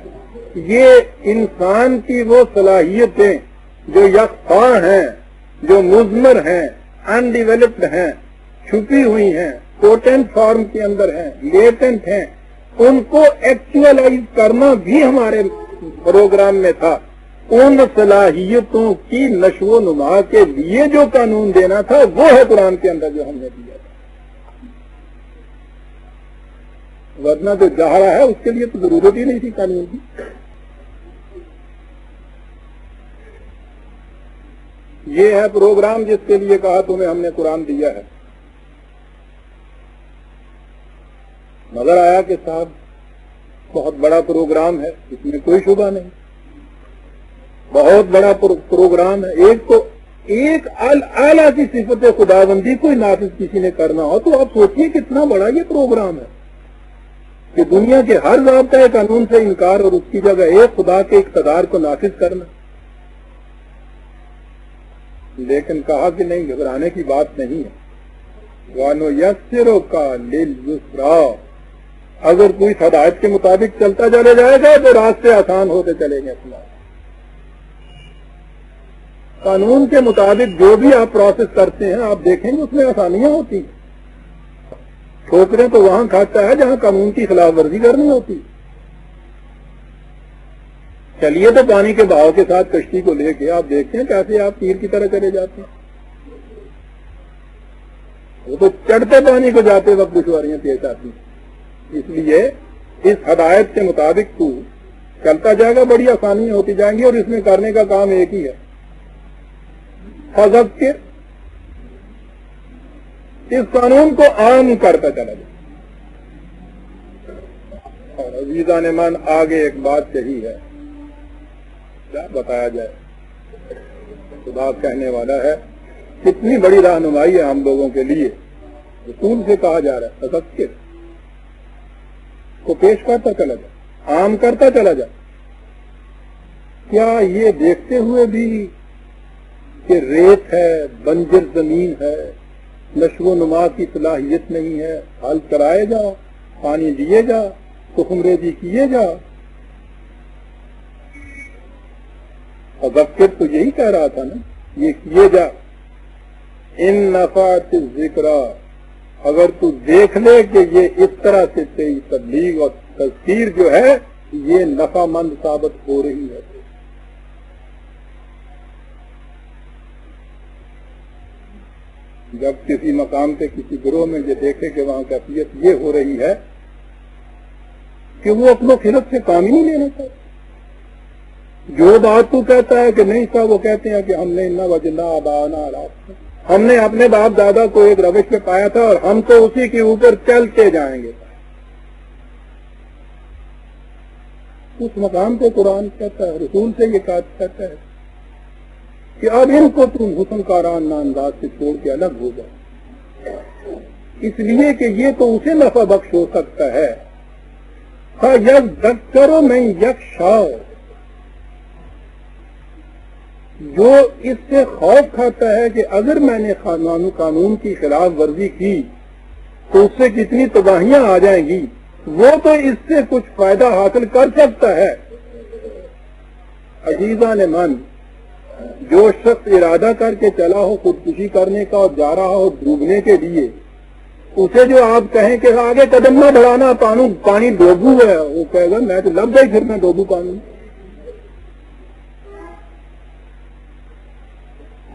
یہ انسان کی وہ صلاحیتیں جو یکفا ہیں، جو مضمر ہیں، ان ڈیولپڈ ہیں، چھپی ہوئی ہیں، پوٹنٹ فارم کے اندر ہیں، لیٹنٹ ہیں، ان کو ایکچوئلائز کرنا بھی ہمارے پروگرام میں تھا۔ ان صلاحیتوں کی نشو و نما کے لیے جو قانون دینا تھا وہ ہے قرآن کے اندر جو ہم نے دیا تھا، ورنہ جو جہرا ہے اس کے لیے تو ضرورت ہی نہیں تھی قانون کی۔ یہ ہے پروگرام جس کے لیے کہا تمہیں ہم نے قرآن دیا ہے۔ نظر آیا کہ صاحب بہت بڑا پروگرام ہے، اس میں کوئی شبہ نہیں، بہت بڑا پروگرام ہے۔ ایک تو ایک اعلیٰ کی صفت خداوندی کوئی نافذ کسی نے کرنا ہو تو آپ سوچئے کتنا بڑا یہ پروگرام ہے کہ دنیا کے ہر ضابطۂ قانون سے انکار اور اس کی جگہ ایک خدا کے اقتدار کو نافذ کرنا۔ لیکن کہا کہ نہیں، گھبرانے کی بات نہیں ہے، وَنُيَسِّرُكَ لِلْيُسْرَىٰ، اگر کوئی ہدایت کے مطابق چلتا چلے جائے گا تو راستے آسان ہوتے چلیں گے۔ اپنا قانون کے مطابق جو بھی آپ پروسیس کرتے ہیں آپ دیکھیں گے اس میں آسانیاں ہوتی ہیں، ٹھوکریں تو وہاں کھاتا ہے جہاں قانون کی خلاف ورزی کرنی ہوتی۔ چلیے تو پانی کے بہاؤ کے ساتھ کشتی کو لے کے آپ دیکھتے ہیں کیسے آپ تیر کی طرح چلے جاتے ہیں. وہ تو چڑھتے پانی کو جاتے وقت دشواریاں پیش آتی ہیں. اس لیے اس ہدایت کے مطابق تو چلتا جائے گا, بڑی آسانیاں ہوتی جائیں گی, اور اس میں کرنے کا کام ایک ہی ہے, فذکر, اس قانون کو عام کرتا چلا جائے. اور عزیزان من آگے ایک بات کہی ہے, کیا بتایا جائے, خدا کہنے والا ہے کتنی بڑی رہنمائی ہے ہم لوگوں کے لیے. رسول سے کہا جا رہا ہے فذکر کو پیش کرتا چلا جائے, عام کرتا چلا جائے. کیا یہ دیکھتے ہوئے بھی کہ ریت ہے, بنجر زمین ہے, نشو و نما کی صلاحیت نہیں ہے, حل کرائے جا, پانی دیے جا, تخم ریزی کیے جا. فذکر تو یہی کہہ رہا تھا نا, یہ کیے جا. ان نفعت الذکریٰ, اگر تو دیکھ لے کہ یہ اس طرح سے تیری تبلیغ اور تذکیر جو ہے یہ نفع مند ثابت ہو رہی ہے. جب کسی مقام پہ کسی گروہ میں یہ دیکھے کہ وہاں کیفیت یہ ہو رہی ہے کہ وہ اپنے خلق سے کام ہی نہیں لینا چاہتے. جو بات تو کہتا ہے کہ نہیں صاحب, وہ کہتے ہیں کہ ہم نے نہ وجنا آبانا علی, ہم نے اپنے باپ دادا کو ایک روش پہ پایا تھا اور ہم تو اسی کے اوپر چلتے جائیں گے. اس مقام پہ قرآن کہتا ہے, رسول سے یہ کہتا ہے کہ اب ان کو تم حسن کارانہ انداز سے چھوڑ کے الگ ہو جاؤ, اس لیے کہ یہ تو اسے نفع بخش ہو سکتا ہے. یذکر من یخشی, جو اس سے خوف کھاتا ہے کہ اگر میں نے قانون کی خلاف ورزی کی تو اس سے کتنی تباہیاں آ جائیں گی, وہ تو اس سے کچھ فائدہ حاصل کر سکتا ہے. عزیزان من, جو شخص ارادہ کر کے چلا ہو خودکشی کرنے کا اور جا رہا ہو ڈوبنے کے لیے, اسے جو آپ کہیں کہ آگے قدم نہ بڑھانا, پانی ڈوبو ہے, وہ کہے گا میں تو لگ گئی پھر میں ڈوبو پانی.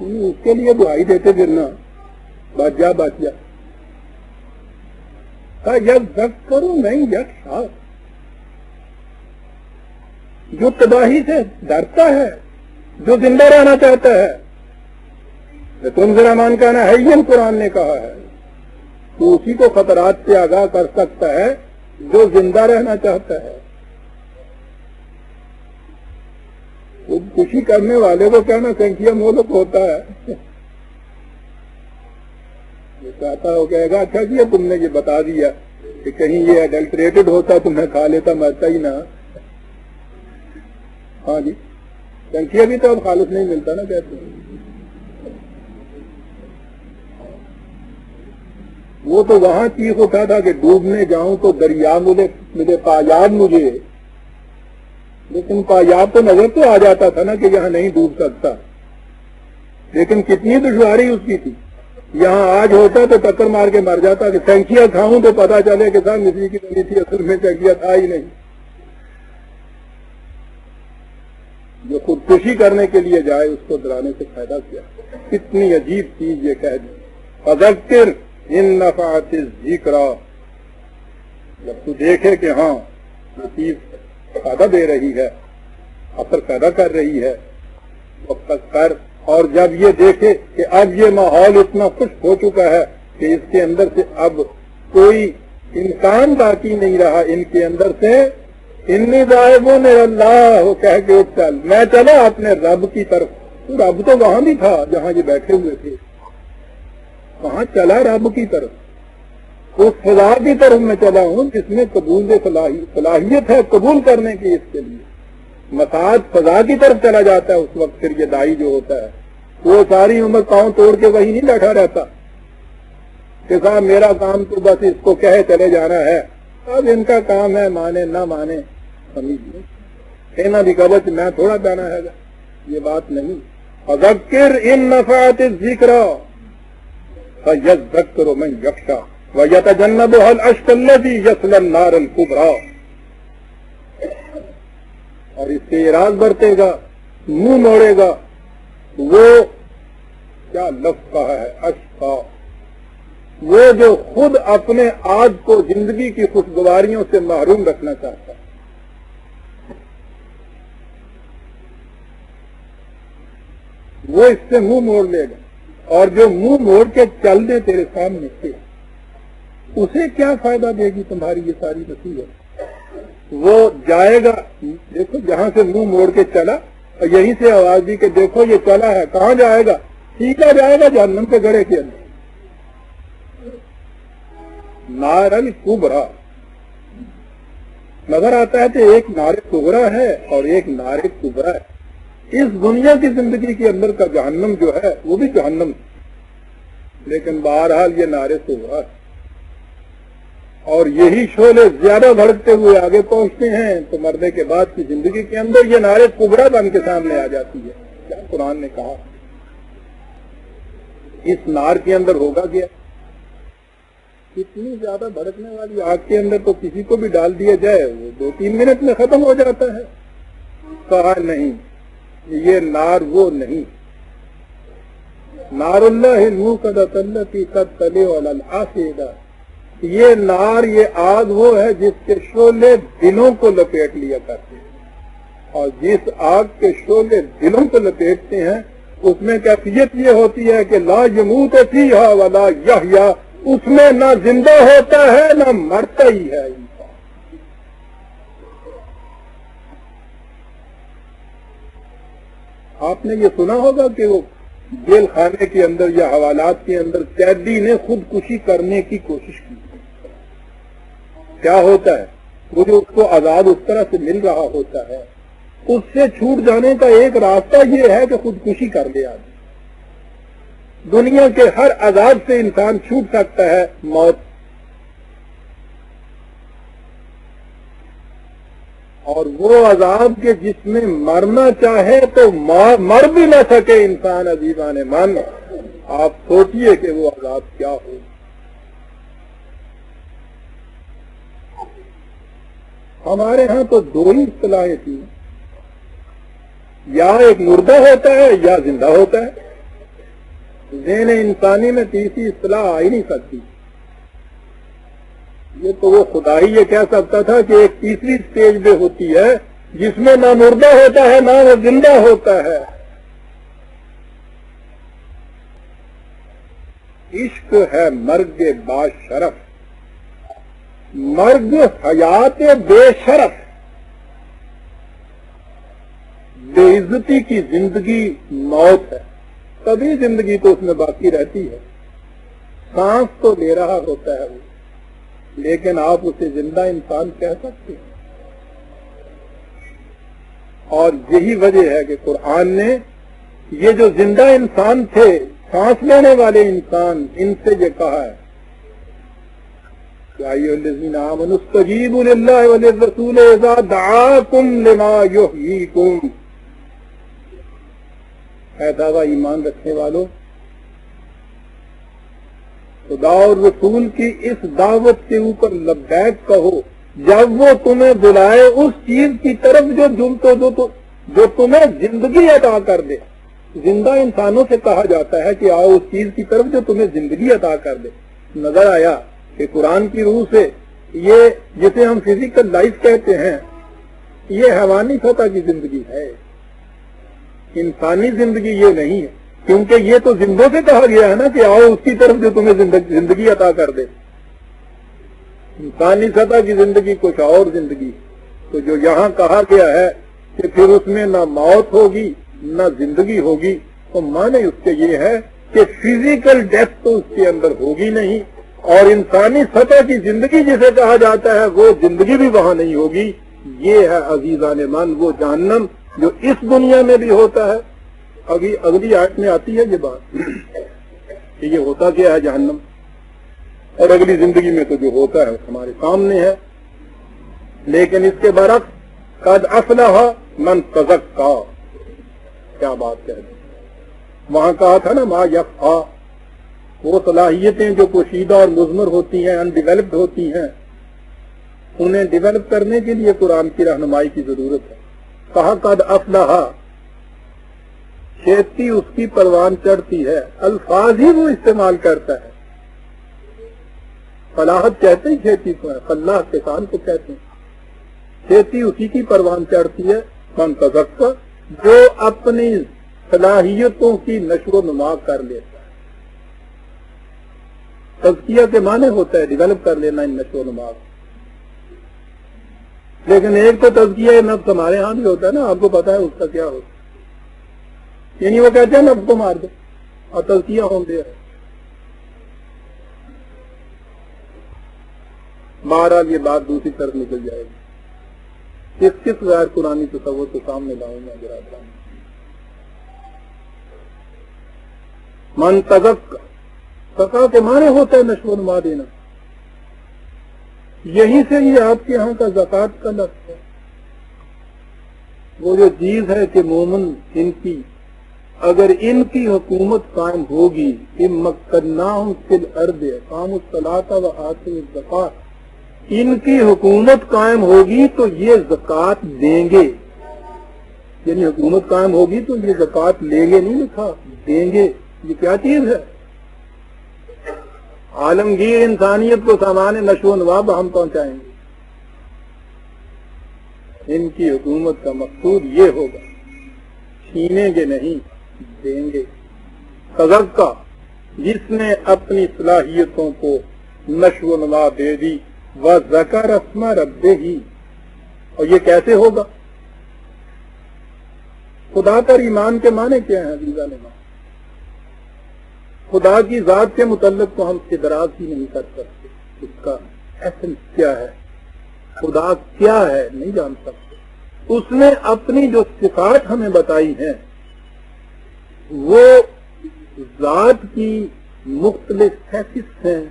اس کے لیے دعائی دیتے پھرنا, بچ جا بچ جا. یذکر من یخشی, جو تباہی سے ڈرتا ہے, جو زندہ رہنا چاہتا ہے. تنذر من کان حیا, قرآن نے کہا ہے, تو اسی کو خطرات سے آگاہ کر سکتا ہے جو زندہ رہنا چاہتا ہے. خودکشی کرنے والے کو کہنا سنکھیا مولک ہوتا ہے. یہ چاہتا ہو کہے گا اچھا جی تم نے یہ بتا دیا کہ کہیں یہ ایڈلٹریٹڈ ہوتا تو میں کھا لیتا, مرتا ہی نہ. ہاں جی, سنکھیا بھی تو اب خالص نہیں ملتا نا, کہتے ہیں. وہ تو وہاں چیخ اٹھا تھا کہ ڈوبنے جاؤں تو دریا مجھے پایاب مجھے, لیکن پایاب تو نظر تو آ جاتا تھا نا کہ یہاں نہیں ڈوب سکتا. لیکن کتنی دشواری اس کی تھی. یہاں آج ہوتا تو ٹکر مار کے مر جاتا, کہ سنکھیا کھاؤں تو پتا چلے کہ صاحب مچھلی کی بنی تھی, اصل میں سنکھیا تھا ہی نہیں. جو خودکشی کرنے کے لیے جائے اس کو ڈرانے سے فائدہ کیا. کتنی عجیب چیز یہ کہہ دی, فذکر ان نفعت الذکریٰ. جب تو دیکھے کہ ہاں یہ چیز فائدہ دے رہی ہے, اثر پیدا کر رہی ہے, وقت تک کر. اور جب یہ دیکھے کہ اب یہ ماحول اتنا خوش ہو چکا ہے کہ اس کے اندر سے اب کوئی انسان باقی نہیں رہا, ان کے اندر سے انی ذاہبون الی اللہ وہ کہہ کے چل, میں چلا اپنے رب کی طرف. تو رب تو وہاں بھی تھا جہاں یہ بیٹھے ہوئے تھے, وہاں چلا رب کی طرف. اس فضا کی طرف میں چلا ہوں جس میں قبول صلاحیت ہے قبول کرنے کی. اس کے لیے مساعد فضا کی طرف چلا جاتا ہے. اس وقت پھر یہ دائی جو ہوتا ہے وہ ساری عمر پاؤں توڑ کے وہی نہیں بیٹھا رہتا کہ صاحب میرا کام تو بس اس کو کہے چلے جانا ہے, اب ان کا کام ہے مانے نہ مانے سمجھ کہنا بھی کبچ میں تھوڑا جانا ہے. یہ بات نہیں. فذکر ان نفعت الذکریٰ فیذکر من یخشی وَيَتَجَنَّبُهَا الْأَشْقَى الَّذِي يَصْلَى النَّارَ الْكُبْرَىٰ. اور اس سے اعراض برتے گا، منہ موڑے گا، وہ کیا لفظ کہا ہے، اشقا، وہ جو خود اپنے آج کو زندگی کی خوشگواریوں سے محروم رکھنا چاہتا ہے، وہ اس سے منہ موڑ لے گا۔ اور جو منہ موڑ کے چل دے تیرے سامنے سے، اسے کیا فائدہ دے گی تمہاری یہ ساری نصیحت؟ وہ جائے گا، دیکھو جہاں سے منہ موڑ کے چلا اور یہیں سے آواز دی کہ دیکھو یہ چلا ہے، کہاں جائے گا؟ سیدھا جائے گا جہنم کے گڑھے کے اندر۔ نار الکبریٰ نظر آتا ہے کہ ایک نار کبریٰ ہے اور ایک نار کبریٰ ہے۔ اس دنیا کی زندگی کے اندر کا جہنم جو ہے وہ بھی جہنم ہے، لیکن بہرحال یہ نار کبریٰ ہے، اور یہی شعلے زیادہ بھڑکتے ہوئے آگے پہنچتے ہیں تو مرنے کے بعد کی زندگی کے اندر یہ نار کبریٰ بن کے سامنے آ جاتی ہے۔ کیا قرآن نے کہا، اس نار کے اندر ہوگا کیا؟ اتنی زیادہ بھڑکنے والی آگ کے اندر تو کسی کو بھی ڈال دیا جائے وہ 2-3 منٹ میں ختم ہو جاتا ہے۔ کہا نہیں، یہ نار وہ نہیں، نار اللہ الموقدۃ التی تطلع علی الافئدہ، یہ نار، یہ آگ وہ ہے جس کے شعلے دلوں کو لپیٹ لیا کرتے ہیں، اور جس آگ کے شعلے دلوں کو لپیٹتے ہیں اس میں کیفیت یہ ہوتی ہے کہ لا یموت فیہا ولا یحییٰ، اس میں نہ زندہ ہوتا ہے نہ مرتا ہی ہے انسان۔ آپ نے یہ سنا ہوگا کہ وہ جیل خانے کے اندر یا حوالات کے اندر قیدی نے خودکشی کرنے کی کوشش کی، کیا ہوتا ہے؟ وہ جو اس کو عذاب اس طرح سے مل رہا ہوتا ہے، اس سے چھوٹ جانے کا ایک راستہ یہ ہے کہ خودکشی کر لے آدمی۔ دنیا کے ہر عذاب سے انسان چھوٹ سکتا ہے، موت، اور وہ عذاب کے جس میں مرنا چاہے تو مر بھی نہ سکے انسان۔ عزیزان من، آپ سوچئے کہ وہ عذاب کیا ہو۔ ہمارے ہاں تو 2 ہی اصطلاحیں تھیں، یا ایک مردہ ہوتا ہے یا زندہ ہوتا ہے، ذہن انسانی میں تیسری اصطلاح آ ہی نہیں سکتی۔ یہ تو وہ خدا ہی یہ کہہ سکتا تھا کہ ایک تیسری سٹیج پہ ہوتی ہے جس میں نہ مردہ ہوتا ہے نہ وہ زندہ ہوتا ہے۔ عشق ہے مرگ با شرف، مرگ حیات بے شرف، بے عزتی کی زندگی موت ہے، کبھی زندگی تو اس میں باقی رہتی ہے، سانس تو لے رہا ہوتا ہے وہ، لیکن آپ اسے زندہ انسان کہہ سکتے ہیں۔ اور یہی وجہ ہے کہ قرآن نے یہ جو زندہ انسان تھے، سانس لینے والے انسان، ان سے یہ کہا ہے یا ایھا الذین آمنوا استجیبوا للہ وللرسول اذا دعاکم لما یحییکم، اے دعویٰ ایمان رکھنے والوں، خدا اور رسول کی اس دعوت کے اوپر لبیک کہو جب وہ تمہیں بلائے اس چیز کی طرف جو تمہیں زندگی عطا کر دے۔ زندہ انسانوں سے کہا جاتا ہے کہ آؤ اس چیز کی طرف جو تمہیں زندگی عطا کر دے۔ نظر آیا کہ قرآن کی روح سے یہ جسے ہم فزیکل لائف کہتے ہیں، یہ حیوانی سطح کی زندگی ہے، انسانی زندگی یہ نہیں ہے، کیونکہ یہ تو زندوں سے کہا گیا ہے نا کہ آؤ اس کی طرف جو تمہیں زندگی عطا کر دے۔ انسانی سطح کی زندگی کچھ اور زندگی، تو جو یہاں کہا گیا ہے کہ پھر اس میں نہ موت ہوگی نہ زندگی ہوگی، تو معنی اس کے یہ ہے کہ فزیکل ڈیتھ تو اس کے اندر ہوگی نہیں، اور انسانی سطح کی زندگی جسے کہا جاتا ہے وہ زندگی بھی وہاں نہیں ہوگی۔ یہ ہے عزیزان من وہ جہنم جو اس دنیا میں بھی ہوتا ہے۔ ابھی اگلی آیت میں آتی ہے یہ بات کہ یہ ہوتا کیا ہے جہنم، اور اگلی زندگی میں تو جو ہوتا ہے ہمارے سامنے ہے۔ لیکن اس کے برعکس قد افلح من تزکا، کیا بات کہہ دی، وہاں کہا تھا نا ما یخفا، وہ صلاحیتیں جو پوشیدہ اور مضمر ہوتی ہیں، انڈیولپڈ ہوتی ہیں، انہیں ڈیولپ کرنے کے لیے قرآن کی رہنمائی کی ضرورت ہے۔ کہا قد افلح، کھیتی اس کی پروان چڑھتی ہے، الفاظ ہی وہ استعمال کرتا ہے. فلاحت کہتے ہیں کھیتی کو، فلاح کسان کو کہتے ہیں. کھیتی اسی کی پروان چڑھتی ہے من تزکا، جو اپنی صلاحیتوں کی نشو و نما کر لیتا ہے. تزکیہ کے معنی ہوتا ہے ڈیولپ کر لینا ان نشو و نما کو. لیکن ایک تو تزکیہ نفس ہمارے ہاں بھی ہوتا ہے نا، آپ کو پتا ہے اس کا کیا ہوتا ہے، یعنی وہ کہتے ہیں نفس کو مار دو اور تزکیہ ہوں دے. بہرحال یہ بات دوسری طرف نکل جائے گی. کس غیر قرآنی تصور کو سامنے لاؤں میں ذرا. من تزکا کے معنی ہوتا ہے نشو و نما دینا. یہیں سے یہ آپ کے ہاں کا زکوٰۃ کا لفظ ہے. وہ جو چیز ہے کہ مومن ان کی، اگر ان کی حکومت قائم ہوگی، مکناہم فی الارض اقاموا الصلاۃ وآتوا الزکاۃ، ان کی حکومت قائم ہوگی تو یہ زکوٰۃ دیں گے. یعنی حکومت قائم ہوگی تو یہ زکوٰۃ لیں گے نہیں لکھا، دیں گے. یہ کیا چیز ہے؟ عالمگیر انسانیت کو سامان نشو و نما ہم پہنچائیں گے. ان کی حکومت کا مقصود یہ ہوگا، چھینیں گے نہیں، دیں گے. تزکا، جس نے اپنی صلاحیتوں کو نشو و نما دے دی، وذکر اسم ربہ، اور یہ کیسے ہوگا؟ خدا پر ایمان کے معنی کیا ہیں عزیزان نے؟ خدا کی ذات کے متعلق تو ہم ادراک ہی نہیں کر سکتے. اس کا ایسنس کیا ہے، خدا کیا ہے، نہیں جان سکتے. اس نے اپنی جو صفات ہمیں بتائی ہیں وہ ذات کی مختلف فیسٹس ہیں،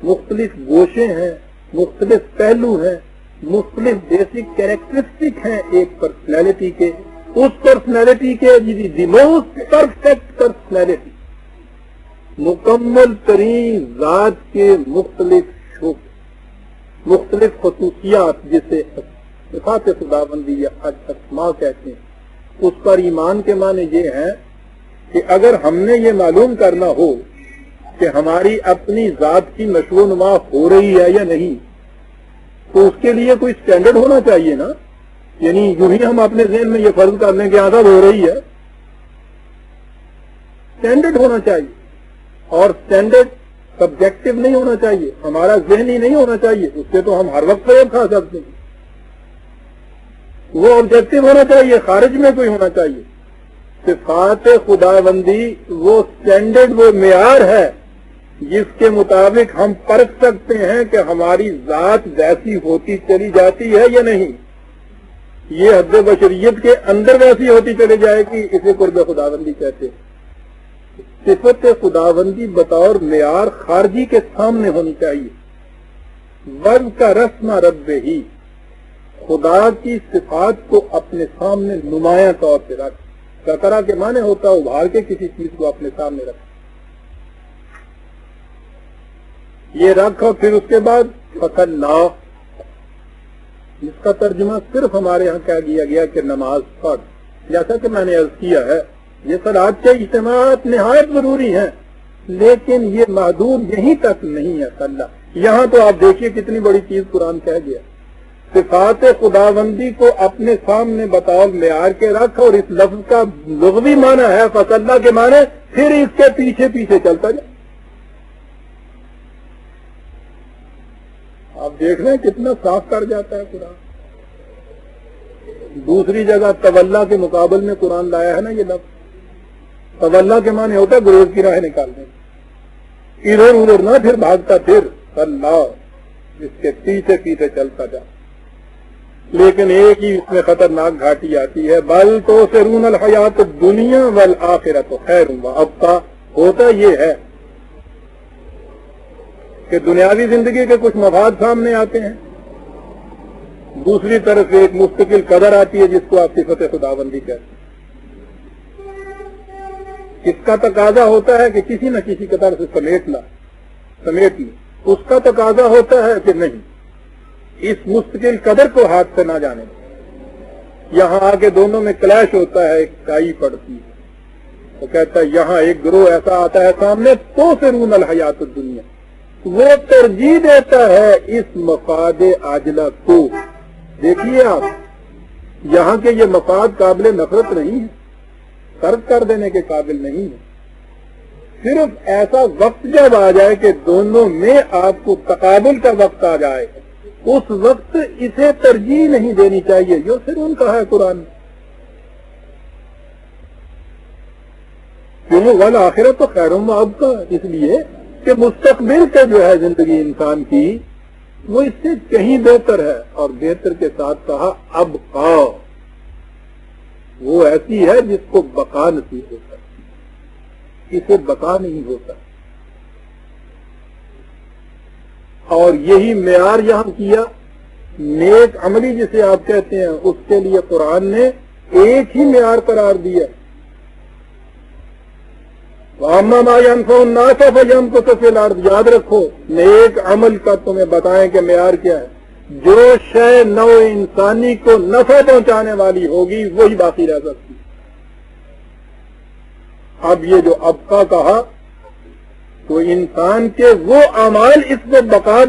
مختلف گوشے ہیں، مختلف پہلو ہیں، مختلف بیسک کیریکٹرسٹک ہیں ایک پرسنالٹی کے. اس پرسنالٹی کے دی موسٹ پرفیکٹ پرسنالٹی، مکمل ترین ذات کے مختلف شعبے، مختلف خصوصیات جسے صفات خداوندی یا اسماء کہتے ہیں. اس پر ایمان کے معنی یہ ہیں کہ اگر ہم نے یہ معلوم کرنا ہو کہ ہماری اپنی ذات کی نشو و نما ہو رہی ہے یا نہیں، تو اس کے لیے کوئی سٹینڈرڈ ہونا چاہیے نا. یعنی یوں ہی ہم اپنے ذہن میں یہ فرض کر لیں کہ آزاد ہو رہی ہے. سٹینڈرڈ ہونا چاہیے، اور سٹینڈرڈ سبجیکٹو نہیں ہونا چاہیے، ہمارا ذہنی نہیں ہونا چاہیے. اس سے تو ہم ہر وقت فریب کھا سکتے ہیں. وہ آبجیکٹو ہونا چاہیے، خارج میں کوئی ہونا چاہیے. صفات خداوندی وہ سٹینڈرڈ، وہ معیار ہے جس کے مطابق ہم پرکھ سکتے ہیں کہ ہماری ذات ویسی ہوتی چلی جاتی ہے یا نہیں. یہ حد بشریت کے اندر ویسی ہوتی چلی جائے گی، اسے قرب خداوندی کہتے ہیں. صفت خداوندی بطور معیار خارجی کے سامنے ہونی چاہیے. ورد کا رسم رب ہی، خدا کی صفات کو اپنے سامنے نمایاں طور پہ رکھ. ذکرہ کے معنی ہوتا ہے ابھار کے کسی چیز کو اپنے سامنے رکھ. یہ رکھو، پھر اس کے بعد فصلنا، جس کا ترجمہ صرف ہمارے ہاں کہہ دیا گیا کہ نماز پڑھ. جیسا کہ میں نے عرض کیا ہے، یہ صلاۃ کے اجتماعات نہایت ضروری ہیں، لیکن یہ محدود یہیں تک نہیں ہے. صلاح یہاں تو آپ دیکھیے کتنی بڑی چیز قرآن کہہ گیا. صفات خداوندی کو اپنے سامنے بطور معیار کے رکھ، اور اس لفظ کا لغوی معنی ہے فصلہ کے معنی، پھر اس کے پیچھے پیچھے چلتا جائے. آپ دیکھ رہے ہیں کتنا صاف کر جاتا ہے قرآن. دوسری جگہ تولا کے مقابل میں قرآن لایا ہے نا یہ لفظ. تولا کے معنی ہوتا ہے گریز کی راہ نکالنے، ادھر ادھر نہ پھر بھاگتا، پھر اللہ اس کے پیچھے پیچھے چلتا جا. لیکن ایک ہی اس میں خطرناک گھاٹی آتی ہے، بل تؤثرون الحیات الدنیا والآخرۃ خیر وابقیٰ. ہوتا یہ ہے کہ دنیاوی زندگی کے کچھ مفاد سامنے آتے ہیں، دوسری طرف ایک مستقل قدر آتی ہے جس کو آپ صفت خداوندی کہتے ہیں. اس کا تقاضا ہوتا ہے کہ کسی نہ کسی قدر سے سمیٹ لی. اس کا تقاضا ہوتا ہے کہ نہیں، اس مستقل قدر کو ہاتھ سے نہ جانے. یہاں آ کے دونوں میں کلیش ہوتا ہے، ایک کائی پڑتی ہے، وہ کہتا ہے یہاں ایک گروہ ایسا آتا ہے سامنے تو فرون الحیات الدنیا، وہ ترجیح دیتا ہے اس مفاد عاجلہ کو۔ دیکھیے آپ، یہاں کے یہ مفاد قابل نفرت نہیں ہے، ترک کر دینے کے قابل نہیں ہے، صرف ایسا وقت جب آ جائے کہ دونوں میں آپ کو تقابل کا وقت آ جائے، اس وقت اسے ترجیح نہیں دینی چاہیے، جو فرون کہا ہے قرآن نے۔ کیوں؟ والآخرۃ تو خیر و ابقیٰ، اس لیے کہ مستقبل کا جو ہے زندگی انسان کی وہ اس سے کہیں بہتر ہے، اور بہتر کے ساتھ کہا ابقیٰ، وہ ایسی ہے جس کو بقا نصیب ہوتا ہے، اسے بقا نہیں ہوتا۔ اور یہی معیار یہاں کیا، نیک عملی جسے آپ کہتے ہیں، اس کے لیے قرآن نے ایک ہی معیار قرار دیا، وَأَمَّا مَا يَنْفَعُ النَّاسَ فَيَمْكُثُ فِي الْأَرْضِ۔ یاد رکھو، نیک عمل کا تمہیں بتائیں کہ معیار کیا ہے، جو شے نوع انسانی کو نفع پہنچانے والی ہوگی وہی باقی رہ سکتی۔ اب یہ جو ابقا کہا تو انسان کے وہ اعمال اس کو بقا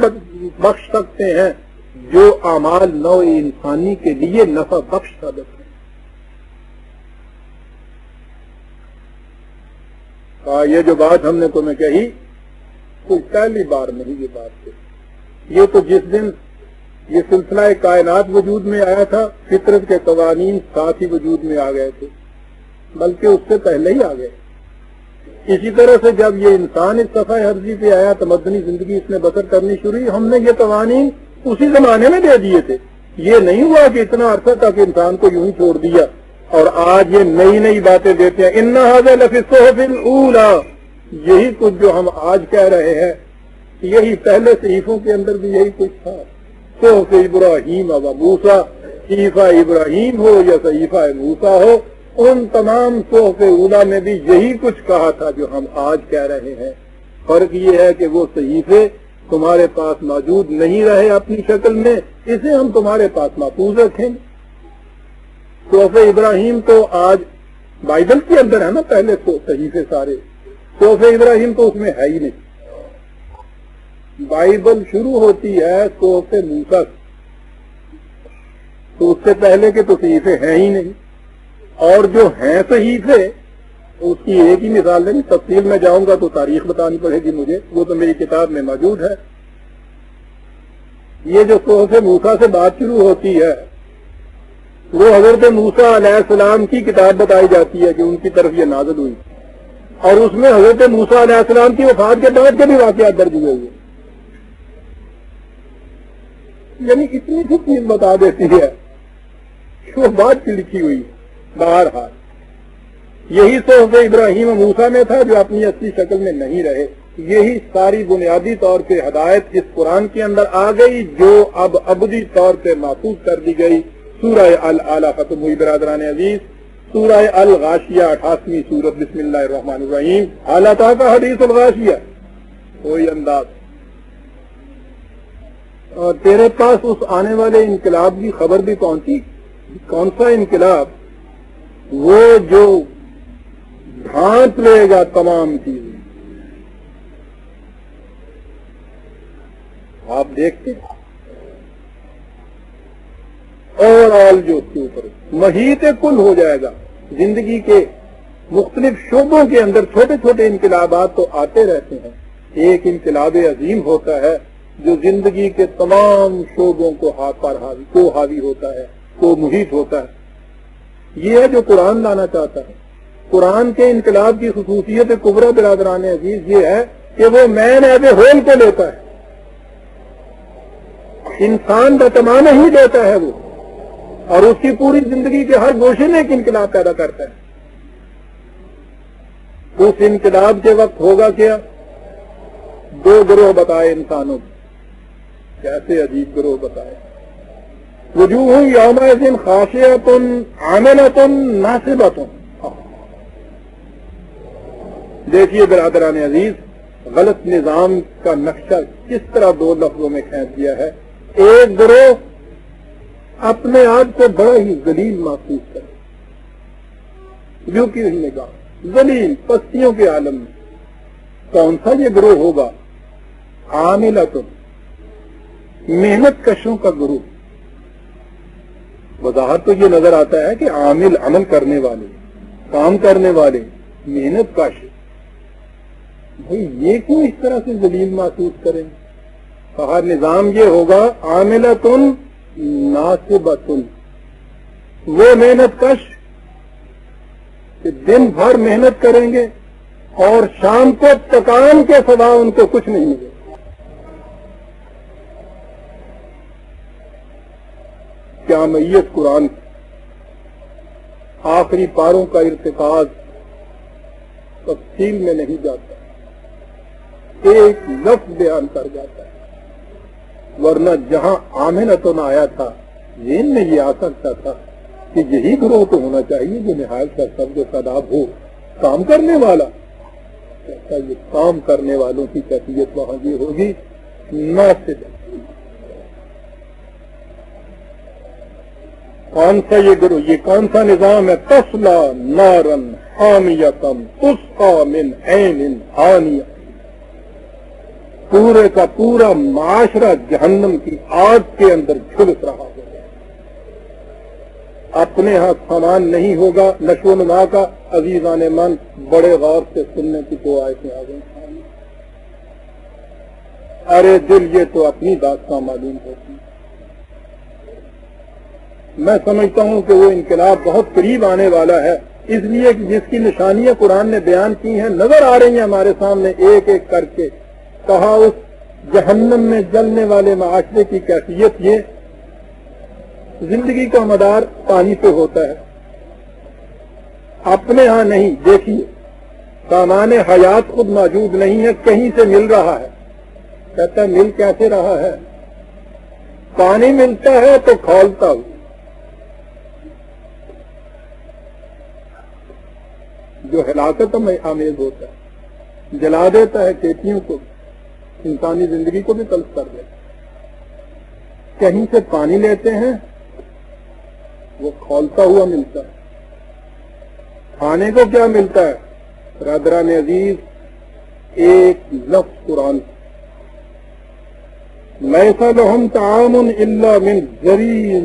بخش سکتے ہیں جو اعمال نوع انسانی کے لیے نفع بخش ثابت ہیں۔ یہ جو بات ہم نے تمہیں کہی کوئی پہلی بار نہیں، یہ بات کہی، یہ تو جس دن یہ سلسلہ کائنات وجود میں آیا تھا، فطرت کے قوانین ساتھ ہی وجود میں آ گئے تھے، بلکہ اس سے پہلے ہی آ گئے۔ اسی طرح سے جب یہ انسان اس صفحہ عرضی پہ آیا، تمدنی زندگی اس نے بسر کرنی شروع ہوئی، ہم نے یہ قوانین اسی زمانے میں دے دیے تھے۔ یہ نہیں ہوا کہ اتنا عرصہ تک انسان کو یوں ہی چھوڑ دیا اور آج یہ نئی نئی باتیں دیتے ہیں۔ اِنَّ هَذَا لَفِي الصُّحُفِ الْأُولَىٰ، یہی کچھ جو ہم آج کہہ رہے ہیں، یہی پہلے صحیفوں کے اندر بھی یہی کچھ تھا۔ صحف ابراہیم و موسیٰ، صحیفہ ابراہیم ہو یا صحیفہ موسیٰ ہو، ان تمام صحف اولیٰ میں بھی یہی کچھ کہا تھا جو ہم آج کہہ رہے ہیں۔ فرق یہ ہے کہ وہ صحیفے تمہارے پاس موجود نہیں رہے اپنی شکل میں، اسے ہم تمہارے پاس محفوظ رکھیں گے۔ صحف ابراہیم تو آج بائبل کے اندر ہے نا، پہلے تو صحیفے سارے، صحف ابراہیم تو اس میں ہے ہی نہیں۔ بائبل شروع ہوتی ہے صحف موسیٰ سے، تو اس سے پہلے کے تو صحیفے ہیں ہی نہیں، اور جو ہیں صحیفے اس کی ایک ہی مثال نہیں، تفصیل میں جاؤں گا تو تاریخ بتانی پڑے گی مجھے، وہ تو میری کتاب میں موجود ہے۔ یہ جو صحف موسیٰ سے بات شروع ہوتی ہے، وہ حضرت موسیٰ علیہ السلام کی کتاب بتائی جاتی ہے کہ ان کی طرف یہ نازل ہوئی، اور اس میں حضرت موسیٰ علیہ السلام کی وفات کے بعد کے بھی واقعات درج ہوئے ہوئے، یعنی اتنی سی چیز بتا دیتی ہے کہ وہ بات کی لکھی ہوئی ہے۔ بہرحال یہی صحف ابراہیم و موسیٰ میں تھا جو اپنی اصلی شکل میں نہیں رہے، یہی ساری بنیادی طور پہ ہدایت اس قرآن کے اندر آ گئی جو اب ابدی طور پہ محفوظ کر دی گئی۔ سورہ العلیٰ ختم ہوئی برادران عزیز، سورہ الغاشیہ 88ویں سورت، بسم اللہ الرحمن الرحیم۔ اعلیٰ کا حدیث الغاشیہ، کوئی انداز، اور تیرے پاس اس آنے والے انقلاب کی خبر بھی پہنچی؟ کون سا انقلاب؟ وہ جو ڈھانپ لے گا تمام چیزیں۔ آپ دیکھتے اوور آل جو اس کے اوپر محیط کل ہو جائے گا، زندگی کے مختلف شعبوں کے اندر چھوٹے چھوٹے انقلابات تو آتے رہتے ہیں، ایک انقلاب عظیم ہوتا ہے جو زندگی کے تمام شعبوں کو حاوی ہوتا ہے، کو محیط ہوتا ہے۔ یہ ہے جو قرآن لانا چاہتا ہے۔ قرآن کے انقلاب کی خصوصیت کبریٰ برادران عزیز یہ ہے کہ وہ مین ایز اے ہول کو لیتا ہے، انسان کا تمام ہی لیتا ہے وہ، اور اس کی پوری زندگی کے ہر گوشے میں ایک انقلاب پیدا کرتا ہے۔ اس انقلاب کے وقت ہوگا کیا؟ دو گروہ بتائے انسانوں کی، کیسے عجیب گروہ بتائے۔ وجوہ یومئذ خاشعۃ عاملۃ ناصبۃ۔ دیکھیے برادران عزیز، غلط نظام کا نقشہ کس طرح دو لفظوں میں کھینچ دیا ہے۔ ایک گروہ اپنے آپ کو بڑا ہی ذلیل محسوس کرے، جو کہ نگاہ ذلیل پستیوں کے عالم میں. کون سا یہ گروہ ہوگا؟ عاملۃ، محنت کشوں کا گروہ. وضاحت تو یہ نظر آتا ہے کہ عامل عمل کرنے والے، کام کرنے والے، محنت کش. بھئی یہ کیوں اس طرح سے ذلیل محسوس کریں؟ کہا نظام یہ ہوگا عاملۃ ناصبۃ، وہ محنت کش کہ دن بھر محنت کریں گے اور شام کو تکان کے سوا ان کو کچھ نہیں ملے. کیا میت قرآن آخری پاروں کا ارتکاز تفصیل میں نہیں جاتا، ایک لفظ بیان کر جاتا ہے. ورنہ جہاں عاملۃ آیا تھا ذہن میں یہ آ سکتا تھا کہ یہی گروہ تو ہونا چاہیے جو نہایت کا سبز و ساداب ہو، کام کرنے والا. ایسا یہ کام کرنے والوں کی کیفیت وہاں یہ ہوگی ناصب. کون سا یہ گروہ، یہ کون سا نظام ہے؟ تصلا نارن حامیۃ تسقی من عین آنیہ. پورے کا پورا معاشرہ جہنم کی آگ کے اندر جھلس رہا ہے. اپنے ہاں سامان نہیں ہوگا نشو و نما کا. عزیزان من بڑے غور سے سننے کی دو آیتیں آ گئی. ارے دل یہ تو اپنی داستان معلوم ہوتی. میں سمجھتا ہوں کہ وہ انقلاب بہت قریب آنے والا ہے، اس لیے کہ جس کی نشانیاں قرآن نے بیان کی ہیں نظر آ رہی ہیں ہمارے سامنے ایک ایک کر کے. کہا اس جہنم میں جلنے والے معاشرے کی کیفیت یہ زندگی کا مدار پانی پہ ہوتا ہے. اپنے ہاں نہیں، دیکھیے سامان حیات خود موجود نہیں ہے، کہیں سے مل رہا ہے. کہتا ہے مل کیسے رہا ہے؟ پانی ملتا ہے تو کھولتا ہوں. جو ہلاکت میں آمیز ہوتا ہے، جلا دیتا ہے کھیتیوں کو، انسانی زندگی کو بھی تلف کر دیتا ہے. کہیں سے پانی لیتے ہیں وہ کھولتا ہوا ملتا ہے. کھانے کو کیا ملتا ہے؟ برادران عزیز ایک لفظ قرآن لیس لہم طعام الا من ضریع.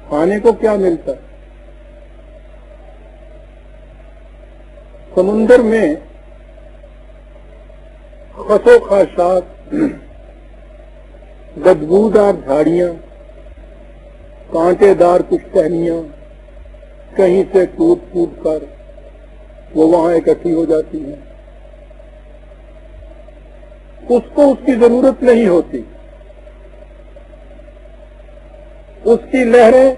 کھانے کو کیا ملتا ہے؟ سمندر میں خس و خاشاک، بدبودار جھاڑیاں، کانٹے دار کچھ ٹہنیاں کہیں سے ٹوٹ ٹوٹ کر وہ وہاں اکٹھی ہو جاتی ہیں. اس کو اس کی ضرورت نہیں ہوتی. اس کی لہریں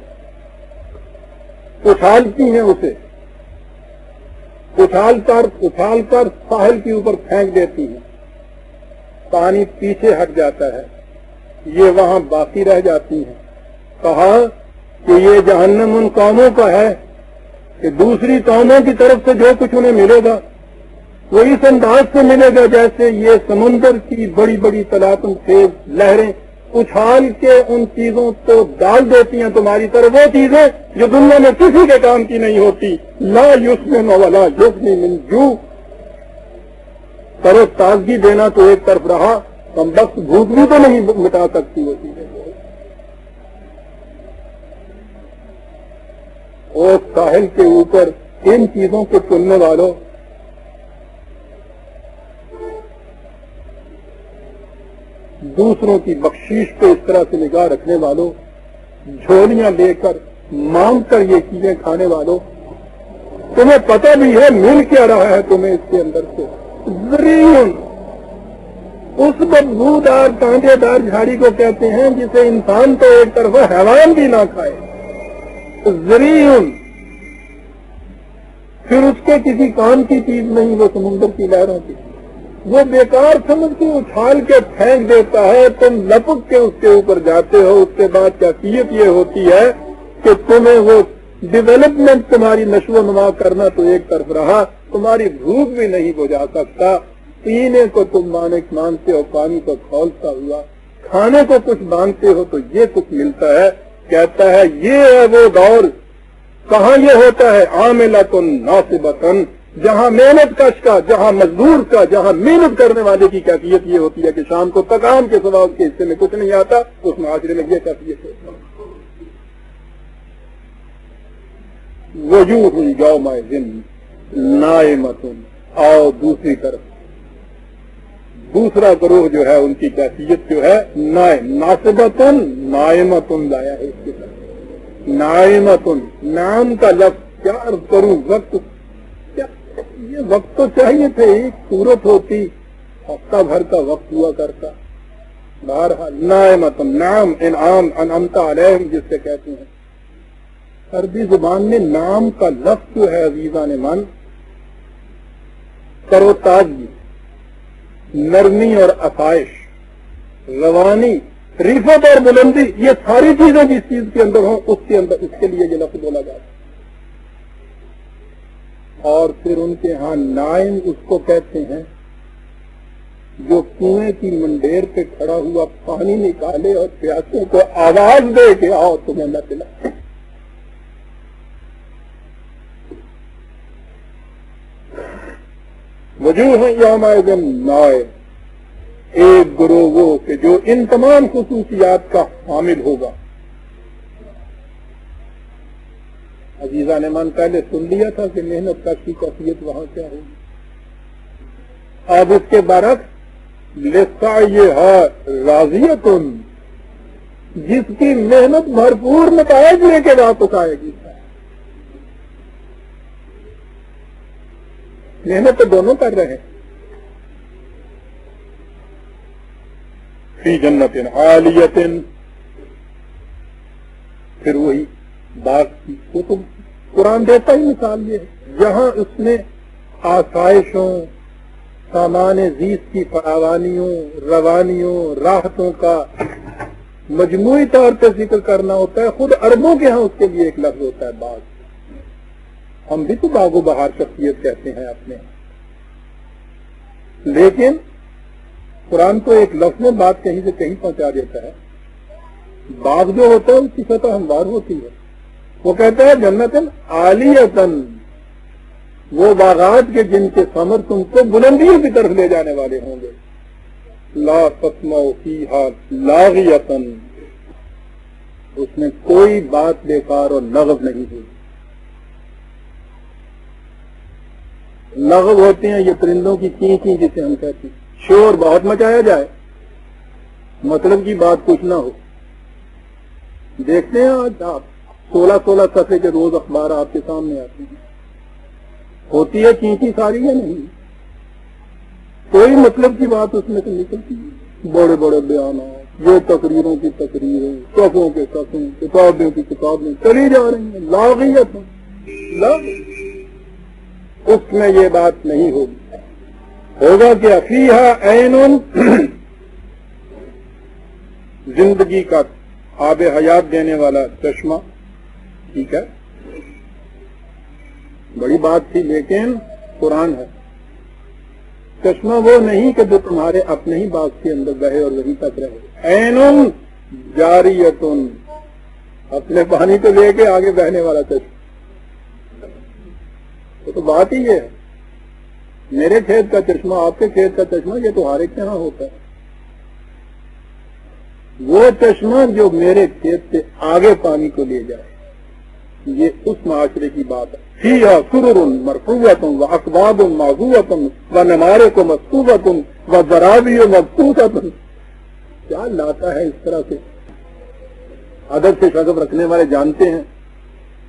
اچھالتی ہیں، اسے اچھال کر ساحل کے اوپر پھینک دیتی ہیں. پانی پیچھے ہٹ جاتا ہے، یہ وہاں باقی رہ جاتی ہیں. کہا کہ یہ جہنم ان قوموں کا ہے کہ دوسری قوموں کی طرف سے جو کچھ انہیں ملے گا وہ اس انداز سے ملے گا جیسے یہ سمندر کی بڑی بڑی تلاطم خیز لہریں اچھال کے ان چیزوں کو ڈال دیتی ہیں تمہاری طرف، وہ چیزیں جو دنیا میں کسی کے کام کی نہیں ہوتی. لا یسمن ولا یغنی من جوع. ترو تازگی دینا تو ایک طرف رہا، کم بخت بھوک بھی تو نہیں مٹا سکتی وہ چیزیں. اور ساحل کے اوپر ان چیزوں کو چننے والوں، دوسروں کی بخشش پہ اس طرح سے نگاہ رکھنے والوں، جھولیاں لے کر مانگ کر یہ چیزیں کھانے والوں، تمہیں پتہ بھی ہے مل کیا رہا ہے تمہیں اس کے اندر سے. ذریعہ اس بدبودار کانٹے دار جھاڑی کو کہتے ہیں جسے انسان تو ایک طرف حیوان بھی نہ کھائے. ذریعہ پھر اس کے کسی کام کی چیز نہیں، وہ سمندر کی لہروں کی، وہ بیکار سمجھ کے اچھال کے پھینک دیتا ہے. تم لپک کے اس کے اوپر جاتے ہو. اس کے بعد کیفیت یہ ہوتی ہے کہ تمہیں وہ ڈیولپمنٹ، تمہاری نشو و نما کرنا تو ایک طرف رہا، تمہاری بھوک بھی نہیں بجھا سکتا. پینے کو تم مانتے ہو پانی کو کھولتا ہوا، کھانے کو کچھ مانگتے ہو تو یہ کچھ ملتا ہے. کہتا ہے یہ ہے وہ دور کہاں یہ ہوتا ہے عاملۃ ناصبۃ، جہاں محنت کش کا، جہاں مزدور کا، جہاں محنت کرنے والے کی کیفیت یہ ہوتی ہے کہ شام کو تکام کے سوا اس کے حصے میں کچھ نہیں آتا. اس معاشرے میں یہ کیفیت ہے. وجوہ یومئذ نائمۃ. اور دوسری طرف دوسرا گروہ جو ہے ان کی کیفیت جو ہے ناصبۃ نائمۃ لایا ہے اس کے ساتھ. نائمۃ نام کا لفظ کیا عرض کروں، وقت کیا یہ وقت تو چاہیے تھے، ایک صورت ہوتی ہفتہ بھر کا وقت ہوا کرتا. بہرحال نائمۃ نام انعام انعمت علیہم جس سے کہتے ہیں. عربی زبان میں نام کا لفظ جو ہے عزیزان من ترو تازگی، نرمی اور آسائش، روانی، رفت اور بلندی، یہ ساری چیزیں جس چیز کے اندر ہوں اس کے لیے یہ لفظ بولا جاتا ہے. اور پھر ان کے ہاں نائم اس کو کہتے ہیں جو کنویں کی منڈیر پہ کھڑا ہوا پانی نکالے اور پیاسوں کو آواز دے کہ آؤ تمہیں نہ پلا. وجوہ یومئذ نائم. ایک گروہ وہ کہ جو ان تمام خصوصیات کا حامل ہوگا. عزیزان من پہلے سن لیا تھا کہ محنت کش کی کیفیت وہاں کیا ہوگی. اب اس کے برعکس لسعیھا راضیۃ، جس کی محنت بھرپور نتائج لے کے واپس آئے گی. محنت تو دونوں کر رہے ہیں. فی جنت عالیۃ، پھر وہی باغ کی وہ تو قرآن دیتا ہی مثال یہ ہے جہاں اس نے آسائشوں، سامان زیست کی فراوانیوں، روانیوں، راحتوں کا مجموعی طور پہ ذکر کرنا ہوتا ہے. خود عربوں کے ہاں اس کے لیے ایک لفظ ہوتا ہے باغ. ہم بھی تو باغ و بہار شخصیت کہتے ہیں اپنے، لیکن قرآن تو ایک لفظ میں بات کہیں سے کہیں پہنچا دیتا ہے. باغ جو ہوتا ہے اس کی سطح ہموار ہوتی ہے. وہ کہتا ہے جنت عالیۃ، وہ باغات کے جن کے ثمر تم کو بلندیوں کی طرف لے جانے والے ہوں گے. لا تسمع فیہا لاغیۃ، اس میں کوئی بات بیکار اور لغو نہیں ہوئی. لغو ہوتے ہیں یہ پرندوں کی چینچیں جسے ہم کہتے ہیں. شور بہت مچایا جائے، مطلب کی بات کچھ نہ ہو. دیکھتے ہیں آج آپ 16 صفحے کے روز اخبار آپ کے سامنے آتے ہیں. ہوتی ہے چینچی ساری یا نہیں؟ کوئی مطلب کی بات اس میں سے نکلتی ہے. بڑے بڑے بیانات، یہ تقریروں کی تقریریں، صفوں کے صفیں، کتابوں کی کتابیں چلی جا رہی ہیں. لاغیت اس میں یہ بات نہیں ہوگی. ہوگا کیا؟ فیہا عین، زندگی کا آب حیات دینے والا چشمہ. ٹھیک ہے، بڑی بات تھی لیکن قرآن ہے. چشمہ وہ نہیں کہ جو تمہارے اپنے ہی باغ کے اندر بہے اور وہیں تک رہے. عین جاریۃ، اپنے پانی کو لے کے آگے بہنے والا چشمہ. تو بات ہی یہ ہے، میرے کھیت کا چشمہ، آپ کے کھیت کا چشمہ، یہ تو ہر ایک کے یہاں ہوتا ہے. وہ چشمہ جو میرے کھیت سے آگے پانی کو لے جائے، یہ اس معاشرے کی بات ہے. فیہا سرر مرفوعۃ واکواب موضوعۃ ونمارق مصفوفۃ وزرابی مبثوثۃ. کیا لاتا ہے اس طرح سے. ادب سے شغف رکھنے والے جانتے ہیں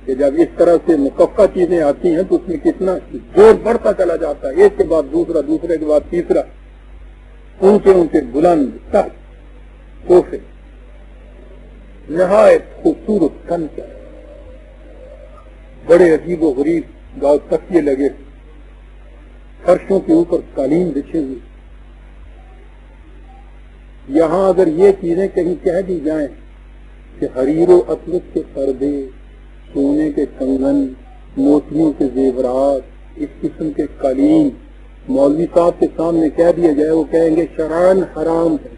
کہ جب اس طرح سے مکفہ چیزیں آتی ہیں تو اس میں کتنا زور بڑھتا چلا جاتا ہے، ایک کے بعد دوسرا، دوسرے کے بعد تیسرا. اونچے اونچے بلند سخت صوفے، نہایت خوبصورت کنچا، بڑے عجیب و غریب گاؤں تکیے لگے، فرشوں کے اوپر قالین بچھے ہوئے. یہاں اگر یہ چیزیں کہیں کہہ دی جائیں کہ حریر و اطلس کے پردے، سونے کے کنگن، موتیوں کے زیورات، اس قسم کے قالین مولوی صاحب کے سامنے کہہ دیا جائے، وہ کہیں گے شرعاً حرام ہے.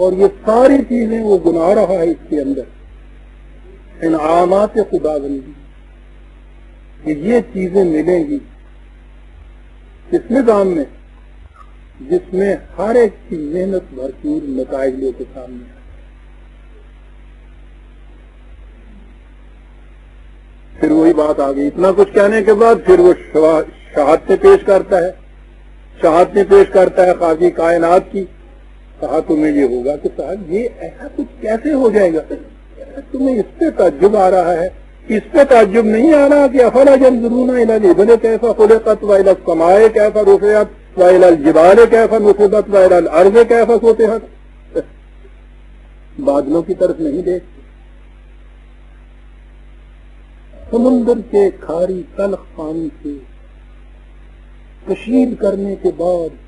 اور یہ ساری چیزیں وہ گنا رہا ہے اس کے اندر انعامات خداوندی کہ یہ چیزیں ملیں گی اس نظام میں جس میں ہر ایک کی محنت بھرپور نتائج لے کے سامنے آئے. پھر وہی بات آ گئی. اتنا کچھ کہنے کے بعد پھر وہ شہادتیں پیش کرتا ہے. شہادتیں پیش کرتا ہے خاصی کائنات کی. کہا تمہیں یہ ہوگا کہ صاحب یہ ایسا کچھ کیسے ہو جائے گا؟ تمہیں اس پہ تعجب آ رہا ہے. اس پہ تعجب نہیں آ رہا کہ افلا ينظرون الى الابل كيف خلقت والى السماء كيف رفعت والى الجبال كيف نصبت والى الارض كيف سطحت. بادلوں کی طرف نہیں دیکھ. سمندر کے کھاری تلخ پانی سے کشید کرنے کے بعد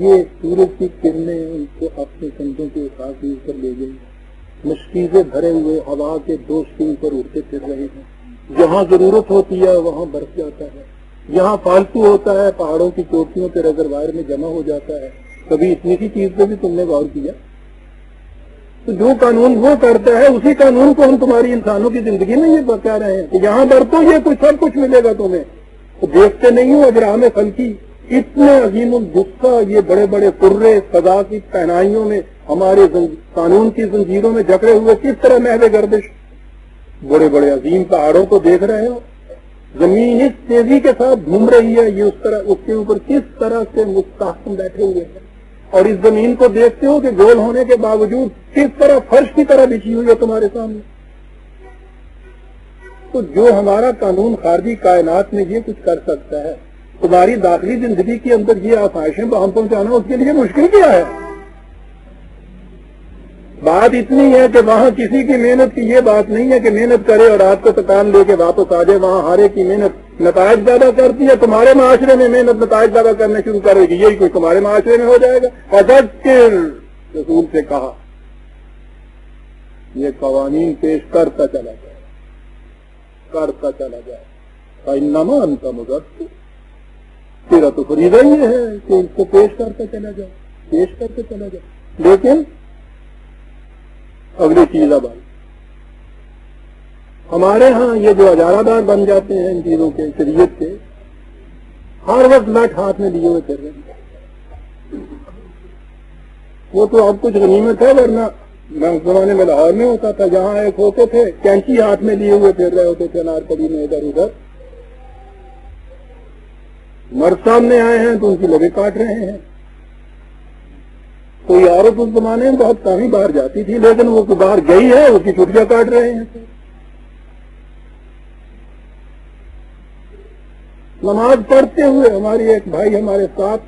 یہ سورج کی کرنیں ان کو اپنے کندھوں کے اٹھا کے اوپر لے گئی. مشکیزیں بھرے ہوئے ہوا کے دو سینگ پر اڑتے پھر رہے ہیں. جہاں ضرورت ہوتی ہے وہاں برس جاتا ہے. جہاں فالتو ہوتا ہے پہاڑوں کی چوٹیوں پہ ریزروائر میں جمع ہو جاتا ہے. کبھی اتنی سی چیز پہ بھی تم نے غور کیا؟ تو جو قانون وہ کرتا ہے اسی قانون کو ہم تمہاری انسانوں کی زندگی میں یہ بتا رہے ہیں کہ یہاں برتو یہ کچھ سب کچھ ملے گا تمہیں. تو دیکھتے نہیں ہو اجرام خلقی اتنے عظیم الجثہ یہ بڑے بڑے قرے فضا کی پہنائیوں میں ہمارے قانون کی زنجیروں میں جکڑے ہوئے کس طرح محو گردش. بڑے بڑے عظیم پہاڑوں کو دیکھ رہے ہو. زمین اس تیزی کے ساتھ گھوم رہی ہے. یہ اس کے اوپر کس طرح سے مستحکم بیٹھے ہوئے ہیں. اور اس زمین کو دیکھتے ہو کہ گول ہونے کے باوجود کس طرح فرش کی طرح بچھی ہوئی ہے تمہارے سامنے. تو جو ہمارا قانون خارجی کائنات میں یہ کچھ کر سکتا ہے تمہاری داخلی زندگی کے اندر یہ آسائشیں ہم پہنچانا اس کے لیے مشکل کیا ہے؟ بات اتنی ہے کہ وہاں کسی کی محنت کی یہ بات نہیں ہے کہ محنت کرے اور رات کو تکان لے کے واپس آ جائے. وہاں ہر ایک کی محنت نتائج پیدا کرتی ہے. تمہارے معاشرے میں محنت نتائج پیدا کرنے شروع کرے گی. یہی کوئی تمہارے معاشرے میں ہو جائے گا. فذکر رسول سے کہا یہ قوانین پیش کرتا چلا جائے کرتا چلا جائے. فإنما أنت مذکر تیرا تو فریضہ یہ ہے کہ اس کو پیش کرتا چلا جائے پیش کرتے چلا جائے. لیکن اگلی چیز اب آئی. ہمارے ہاں یہ جو اجارہ دار بن جاتے ہیں ان چیزوں کے شریعت کے ہر وقت لٹ ہاتھ میں لیے ہوئے پھر رہے ہیں. وہ تو اب کچھ غنیمت ہے ورنہ اس زمانے میں لاہور میں ہوتا تھا جہاں ایک ہوتے تھے کینچی ہاتھ میں لیے ہوئے پھر رہے ہوتے تھے نارکلی میں ادھر ادھر. مرد سامنے آئے ہیں تو ان کی لبیں کاٹ رہے ہیں. کوئی عورت اس زمانے میں بہت کم ہی باہر جاتی تھی لیکن وہ باہر گئی ہے اس کی چھٹیاں کاٹ رہے ہیں. نماز پڑھتے ہوئے ہماری ایک بھائی ہمارے ساتھ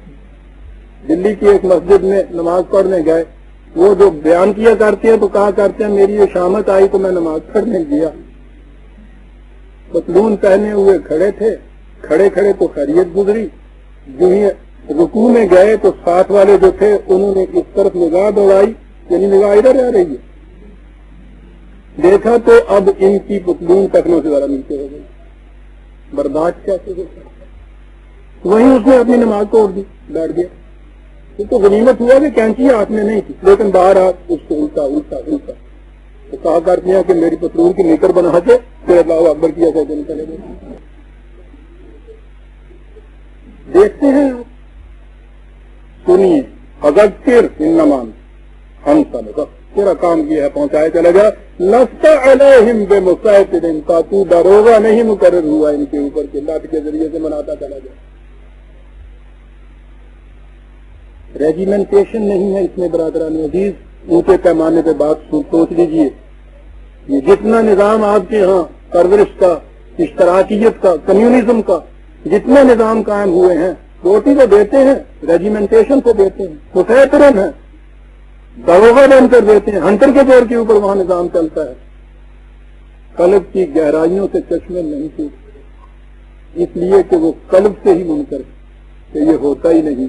دلی کی ایک مسجد میں نماز پڑھنے گئے. وہ جو بیان کیا کرتے ہیں تو کہا کرتے ہیں میری یہ شامت آئی تو میں نماز پڑھنے گیا. پتلون پہنے ہوئے کھڑے تھے. کھڑے کھڑے تو خیریت گزری. جو ہی رکوع میں گئے تو ساتھ والے جو تھے انہوں نے اس طرف نگاہ دوڑائی یعنی نگاہ ادھر آ رہی ہے. دیکھا تو اب ان کی پتلون ٹکنوں سے ذرا نیچے ہو گئی. برداشت کیسے ہو سکتا؟ وہیں اس نے اپنی نماز توڑ دی بیٹھ گیا. تو غنیمت ہوا کہ کینچی ہاتھ میں نہیں تھی لیکن باہر اس کو الٹا الٹا الٹا تو کہا کرتے ہیں کہ میری پتلون کی نیکر بنا کے پھر اللہ اکبر کیا کہتے ہیں چلے گئے. دیکھتے ہیں سنیے فذکر انما انت مذکر تیرا کام یہ ہے پہنچائے چلا جا. لست علیہم بمسیطر کا تو داروغہ نہیں مقرر ہوا ان کے اوپر کے لٹ کے ذریعے سے مناتا چلا جائے. ریجیمنٹیشن نہیں ہے اس میں برادران عزیز. اونچے پیمانے پہ بات سوچ لیجیے. یہ جتنا نظام آپ کے ہاں پرورش کا اشتراکیت کا کمیونزم کا جتنے نظام قائم ہوئے ہیں روٹی کو دیتے ہیں ریجیمنٹیشن کو دیتے ہیں مسیطرن ہے داروغہ بن کر دیتے ہیں. ہنٹر کے دور کے اوپر وہاں نظام چلتا ہے. قلب کی گہرائیوں سے چشمے نہیں ٹوٹتے اس لیے کہ وہ قلب سے ہی منکر ہے کہ یہ ہوتا ہی نہیں.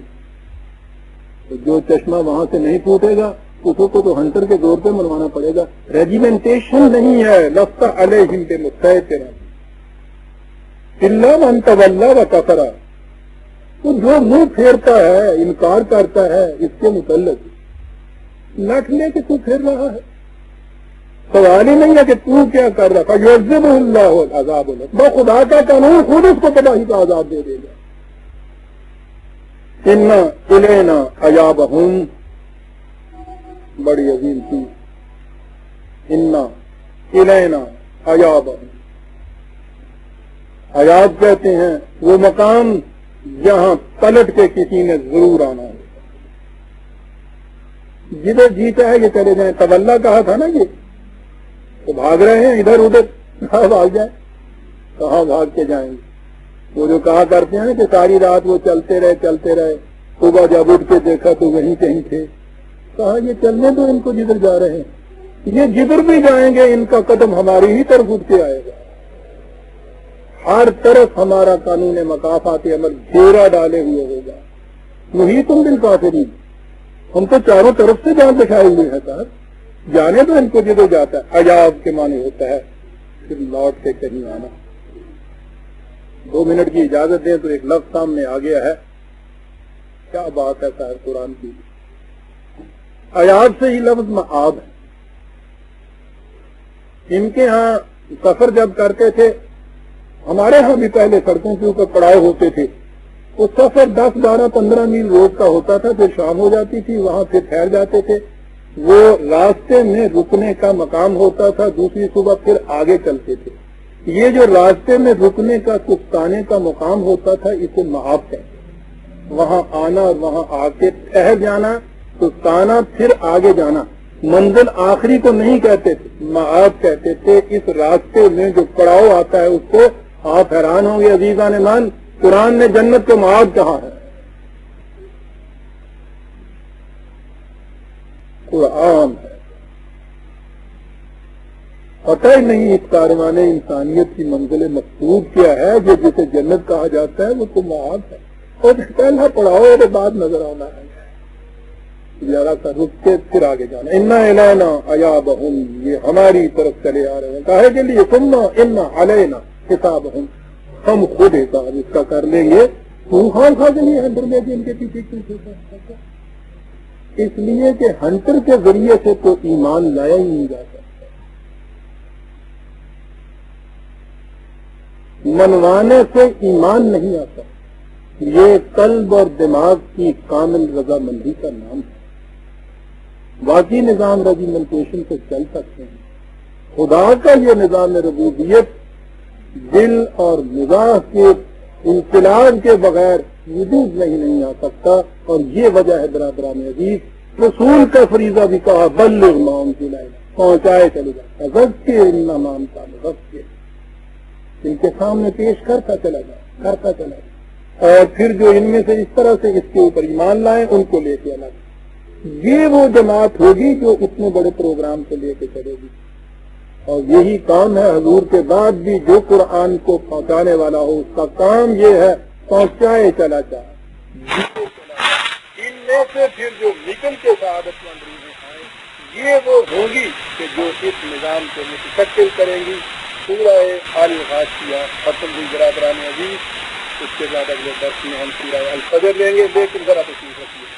تو جو چشمہ وہاں سے نہیں ٹوٹے گا اس کو تو ہنٹر کے دور پہ منوانا پڑے گا. ریجیمنٹیشن نہیں ہے. لست علیہم بمسیطر الا من تولی وکفر. تو جو منہ پھیرتا ہے انکار کرتا ہے اس کے متعلق لٹ لے کے تو پھر رہا ہے. سوال ہی نہیں ہے کہ تو کیا کر رہا تھا. یعذبہ اللہ العذاب الاکبر، خدا کا قانون خود اس کو تباہی کا عذاب دے دے گا. انا الینا ایابہم، بڑی عظیم چیز. انا الینا ایابہم، ایاب کہتے ہیں وہ مقام جہاں پلٹ کے کسی نے ضرور آنا ہے. جدھر جیتا ہے یہ چلے جائیں. تولا کہا تھا نا یہ تو بھاگ رہے ہیں ادھر ادھر، کہاں بھاگ جائیں، کہاں بھاگ کے جائیں گے. وہ جو کہا کرتے ہیں کہ ساری رات وہ چلتے رہے، صبح جب اٹھ کے دیکھا تو وہیں کہیں تھے. کہا یہ چلنے تو ان کو جدھر جا رہے ہیں، یہ جدھر بھی جائیں گے ان کا قدم ہماری ہی طرف اٹھ کے آئے گا. ہر طرف ہمارا قانون مکافات عمل گھیرا ڈالے ہوئے ہوگا. محیط بالکافرین، ہم تو چاروں طرف سے جان بچھائے ہوئے ہیں صاحب. جانے تو ان کو جدھر جاتا ہے. عیاب کے معنی ہوتا ہے پھر لوٹ کے کہیں آنا. 2 منٹ کی اجازت دیں تو ایک لفظ سامنے آ گیا ہے. کیا بات ہے صاحب قرآن کی. عیاب سے ہی لفظ معاب ہے. ان کے ہاں سفر جب کرتے تھے، ہمارے ہاں بھی پہلے سڑکوں کے اوپر پڑاؤ ہوتے تھے. وہ سفر 10, 12, 15 میل روز کا ہوتا تھا. پھر شام ہو جاتی تھی، وہاں پھر ٹھہر جاتے تھے. وہ راستے میں رکنے کا مقام ہوتا تھا. دوسری صبح پھر آگے چلتے تھے. یہ جو راستے میں رکنے کا سستانے کا مقام ہوتا تھا اسے معاب کہتے. وہاں آنا اور وہاں آ کے ٹھہر جانا، سستانا، پھر آگے جانا. منزل آخری کو نہیں کہتے تھے، معاب کہتے تھے. اس راستے میں جو پڑاؤ آتا ہے اس کو. آپ حیران ہوں گے عزیزان ایمان، قرآن نے جنت کو معاب کہا ہے. قرآن ہے. پتہ ہی نہیں اس کاروان انسانیت کی منزل مقصود کیا ہے. جو جسے جنت کہا جاتا ہے وہ تو معاب ہے. اور پہلا پڑاؤ اور بعد نظر آنا ہے. ذرا سا رک کے پھر آگے جانا. انا الینا ایابہم، یہ ہماری طرف چلے آ رہے ہیں. کاہے کے لیے؟ ثم انا علینا حسابہم، ہم خود حساب اس کا کر لیں گے. خان خواہ کے لیے ہنٹر میں بھی ان کے پیچھے کیوں چھوٹا؟ اس لیے کہ ہنٹر کے ذریعے سے تو ایمان لایا ہی نہیں جا سکتا. منوانے سے ایمان نہیں آتا. یہ قلب اور دماغ کی کامل رضامندی کا نام ہے. باقی نظام ریجیمنٹیشن سے چل سکتے ہیں. خدا کا یہ نظام ربوبیت دل اور مزاح کے انقلاب کے بغیر وجود نہیں آ سکتا. اور یہ وجہ ہے برادران عزیز، رسول کا فریضہ بھی کہا بلغ ما انزل الیک، پہنچائے چلے جا. ذکر انما انت مذکر، ان کے سامنے پیش کرتا چلا جا. اور پھر جو ان میں سے اس طرح سے اس کے اوپر ایمان لائیں ان کو لے کے الگ. یہ وہ جماعت ہوگی جو اتنے بڑے پروگرام کو لے کے چلے گی. اور یہی کام ہے حضور کے بعد بھی جو قرآن کو پہنچانے والا ہو اس کا کام یہ ہے پہنچائے چلا جائے. ان میں سے پھر جو نکل کے سعادت مند روحیں آئیں یہ وہ ہوگی کہ جو اس نظام کو مستقل کریں گی. سورہ آل غاشیہ ختم ہوئی برادران عزیز. اس کے بعد اگلے درس میں ہم سورہ الفجر لیں گے. لیکن ذرا تشریف رکھیے.